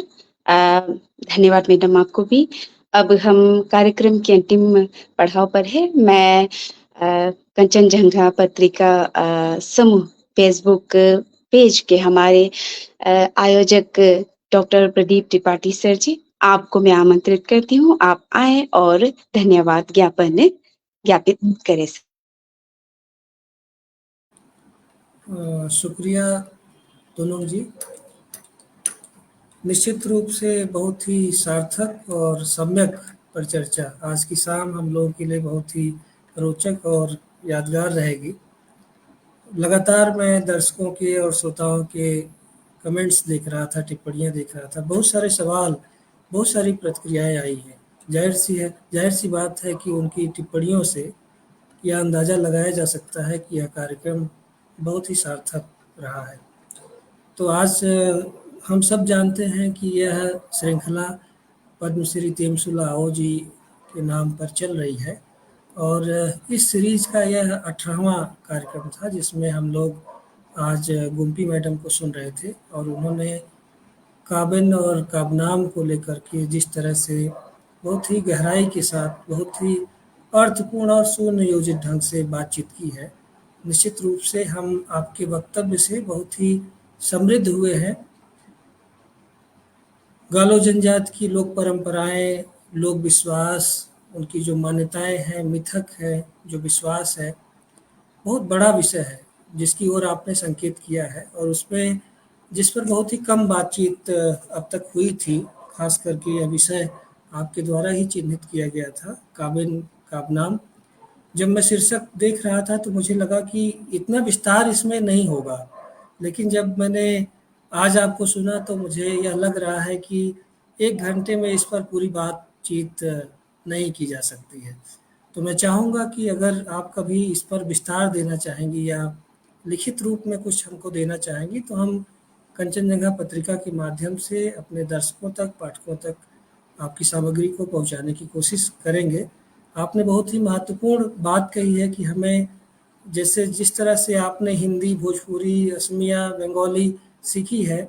धन्यवाद मैडम आपको भी। अब हम कार्यक्रम के अंतिम पड़ाव पर है। मैं कंचनजंगा पत्रिका समूह फेसबुक पेज के हमारे आयोजक डॉक्टर प्रदीप त्रिपाठी सर जी, आपको मैं आमंत्रित करती हूँ, आप आए और धन्यवाद ज्ञापित करें सर। शुक्रिया तोनुंग जी। निश्चित रूप से बहुत ही सार्थक और सम्यक परिचर्चा आज की शाम हम लोगों के लिए बहुत ही रोचक और यादगार रहेगी। लगातार मैं दर्शकों के और श्रोताओं के कमेंट्स देख रहा था, टिप्पणियाँ देख रहा था, बहुत सारे सवाल, बहुत सारी प्रतिक्रियाएं आई हैं। जाहिर सी बात है कि उनकी टिप्पणियों से यह अंदाज़ा लगाया जा सकता है कि यह कार्यक्रम बहुत ही सार्थक रहा है। तो आज हम सब जानते हैं कि यह श्रृंखला पद्मश्री तेमसुला आओ जी के नाम पर चल रही है और इस सीरीज का यह 18वां कार्यक्रम था, जिसमें हम लोग आज गुम्पी मैडम को सुन रहे थे और उन्होंने काबिन और काबनाम को लेकर के जिस तरह से बहुत ही गहराई के साथ, बहुत ही अर्थपूर्ण और सुनियोजित ढंग से बातचीत की है। निश्चित रूप से हम आपके वक्तव्य से बहुत ही समृद्ध हुए हैं। गालो जनजाति की लोक परंपराएं, लोक विश्वास, उनकी जो मान्यताएं हैं, मिथक है, जो विश्वास है, बहुत बड़ा विषय है जिसकी ओर आपने संकेत किया है और उसमें जिस पर बहुत ही कम बातचीत अब तक हुई थी, खास करके यह विषय आपके द्वारा ही चिन्हित किया गया था, काबिन काबनाम। जब मैं शीर्षक देख रहा था तो मुझे लगा कि इतना विस्तार इसमें नहीं होगा, लेकिन जब मैंने आज आपको सुना तो मुझे यह लग रहा है कि 1 घंटे में इस पर पूरी बातचीत नहीं की जा सकती है। तो मैं चाहूँगा कि अगर आप कभी इस पर विस्तार देना चाहेंगी या लिखित रूप में कुछ हमको देना चाहेंगी तो हम कंचनजंगा पत्रिका के माध्यम से अपने दर्शकों तक, पाठकों तक आपकी सामग्री को पहुँचाने की कोशिश करेंगे। आपने बहुत ही महत्वपूर्ण बात कही है कि हमें जैसे जिस तरह से आपने हिंदी, भोजपुरी, असमिया, बंगाली सीखी है,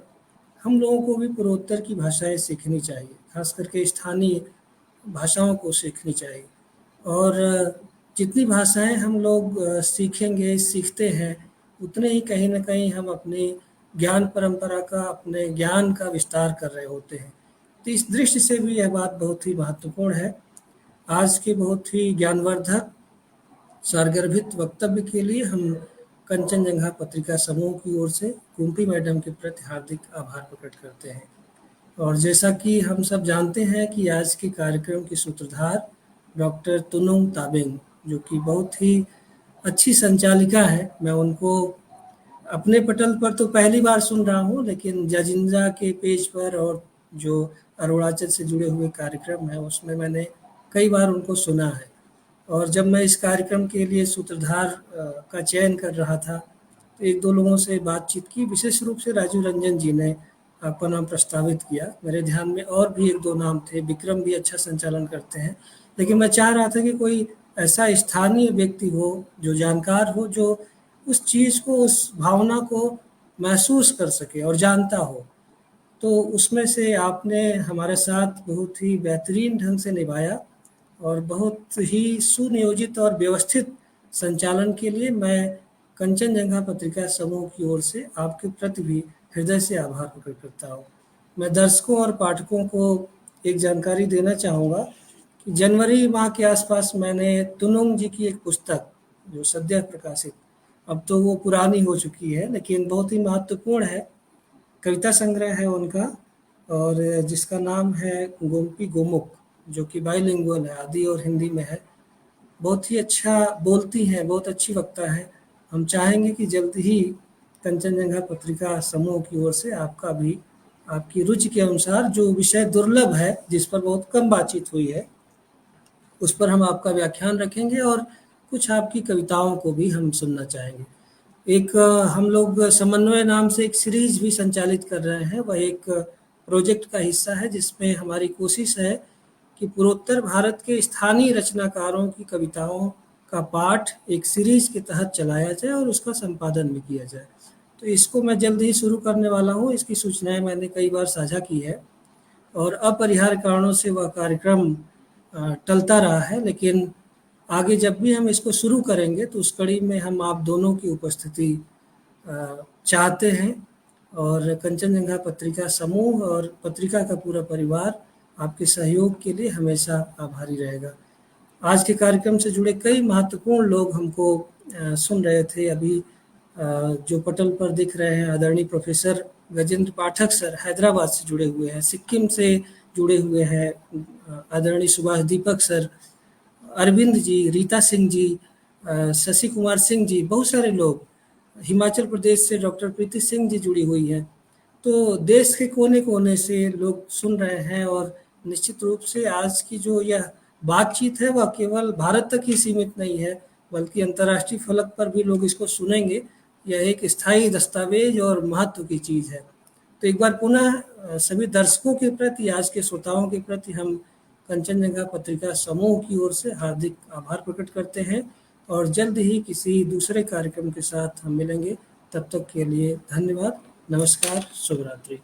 हम लोगों को भी पूर्वोत्तर की भाषाएँ सीखनी चाहिए, खास करके स्थानीय भाषाओं को सीखनी चाहिए। और जितनी भाषाएँ हम लोग सीखेंगे, सीखते हैं, उतने ही कहीं न कहीं हम अपनी ज्ञान परंपरा का, अपने ज्ञान का विस्तार कर रहे होते हैं। तो इस दृष्टि से भी यह बात बहुत ही महत्वपूर्ण है। आज के बहुत ही ज्ञानवर्धक, सारगर्भित वक्तव्य के लिए हम कंचनजंगा पत्रिका समूह की ओर से कुंती मैडम के प्रति हार्दिक आभार प्रकट करते हैं। और जैसा कि हम सब जानते हैं कि आज के कार्यक्रम की सूत्रधार डॉक्टर तुनुंग ताबिंग, जो कि बहुत ही अच्छी संचालिका है। मैं उनको अपने पटल पर तो पहली बार सुन रहा हूँ, लेकिन जजिंजा के पेज पर और जो अरुणाचल से जुड़े हुए कार्यक्रम हैं उसमें मैंने कई बार उनको सुना है। और जब मैं इस कार्यक्रम के लिए सूत्रधार का चयन कर रहा था तो 1-2 लोगों से बातचीत की, विशेष रूप से राजू रंजन जी ने आपका नाम प्रस्तावित किया। मेरे ध्यान में और भी 1-2 नाम थे, विक्रम भी अच्छा संचालन करते हैं, लेकिन मैं चाह रहा था कि कोई ऐसा स्थानीय व्यक्ति हो, जो जानकार हो, जो उस चीज़ को, उस भावना को महसूस कर सके और जानता हो। तो उसमें से आपने हमारे साथ बहुत ही बेहतरीन ढंग से निभाया और बहुत ही सुनियोजित और व्यवस्थित संचालन के लिए मैं कंचनजंगा पत्रिका समूह की ओर से आपके प्रति भी हृदय से आभार प्रकट करता हूँ। मैं दर्शकों और पाठकों को एक जानकारी देना चाहूँगा कि जनवरी माह के आसपास मैंने तुनुंग जी की एक पुस्तक, जो सद्य प्रकाशित, अब तो वो पुरानी हो चुकी है लेकिन बहुत ही महत्वपूर्ण है, कविता संग्रह है उनका, और जिसका नाम है गोमती गोमुख, जो कि बाइलिंगुअल है, आदि और हिंदी में है। बहुत ही अच्छा बोलती हैं, बहुत अच्छी वक्ता है। हम चाहेंगे कि जल्द ही कंचनजंगा पत्रिका समूह की ओर से आपका भी, आपकी रुचि के अनुसार, जो विषय दुर्लभ है, जिस पर बहुत कम बातचीत हुई है, उस पर हम आपका व्याख्यान रखेंगे और कुछ आपकी कविताओं को भी हम सुनना चाहेंगे। एक हम लोग समन्वय नाम से एक सीरीज भी संचालित कर रहे हैं। वह एक प्रोजेक्ट का हिस्सा है जिसमें हमारी कोशिश है कि पूर्वोत्तर भारत के स्थानीय रचनाकारों की कविताओं का पाठ एक सीरीज के तहत चलाया जाए और उसका संपादन भी किया जाए। तो इसको मैं जल्द ही शुरू करने वाला हूँ। इसकी सूचनाएं मैंने कई बार साझा की है और अपरिहार्य कारणों से वह कार्यक्रम टलता रहा है, लेकिन आगे जब भी हम इसको शुरू करेंगे तो उस कड़ी में हम आप दोनों की उपस्थिति चाहते हैं। और कंचनजंगा पत्रिका समूह और पत्रिका का पूरा परिवार आपके सहयोग के लिए हमेशा आभारी रहेगा। आज के कार्यक्रम से जुड़े कई महत्वपूर्ण लोग हमको सुन रहे थे। अभी जो पटल पर दिख रहे हैं, आदरणीय प्रोफेसर गजेंद्र पाठक सर हैदराबाद से जुड़े हुए हैं, सिक्किम से जुड़े हुए हैं आदरणीय सुभाष दीपक सर, अरविंद जी, रीता सिंह जी, शशि कुमार सिंह जी, बहुत सारे लोग। हिमाचल प्रदेश से डॉक्टर प्रीति सिंह जी जुड़ी हुई हैं। तो देश के कोने कोने से लोग सुन रहे हैं और निश्चित रूप से आज की जो यह बातचीत है वह केवल भारत तक ही सीमित नहीं है, बल्कि अंतर्राष्ट्रीय फलक पर भी लोग इसको सुनेंगे। यह एक स्थायी दस्तावेज और महत्व की चीज़ है। तो एक बार पुनः सभी दर्शकों के प्रति, आज के श्रोताओं के प्रति हम कंचनजंगा पत्रिका समूह की ओर से हार्दिक आभार प्रकट करते हैं और जल्द ही किसी दूसरे कार्यक्रम के साथ हम मिलेंगे। तब तक के लिए धन्यवाद, नमस्कार, शुभ रात्रि।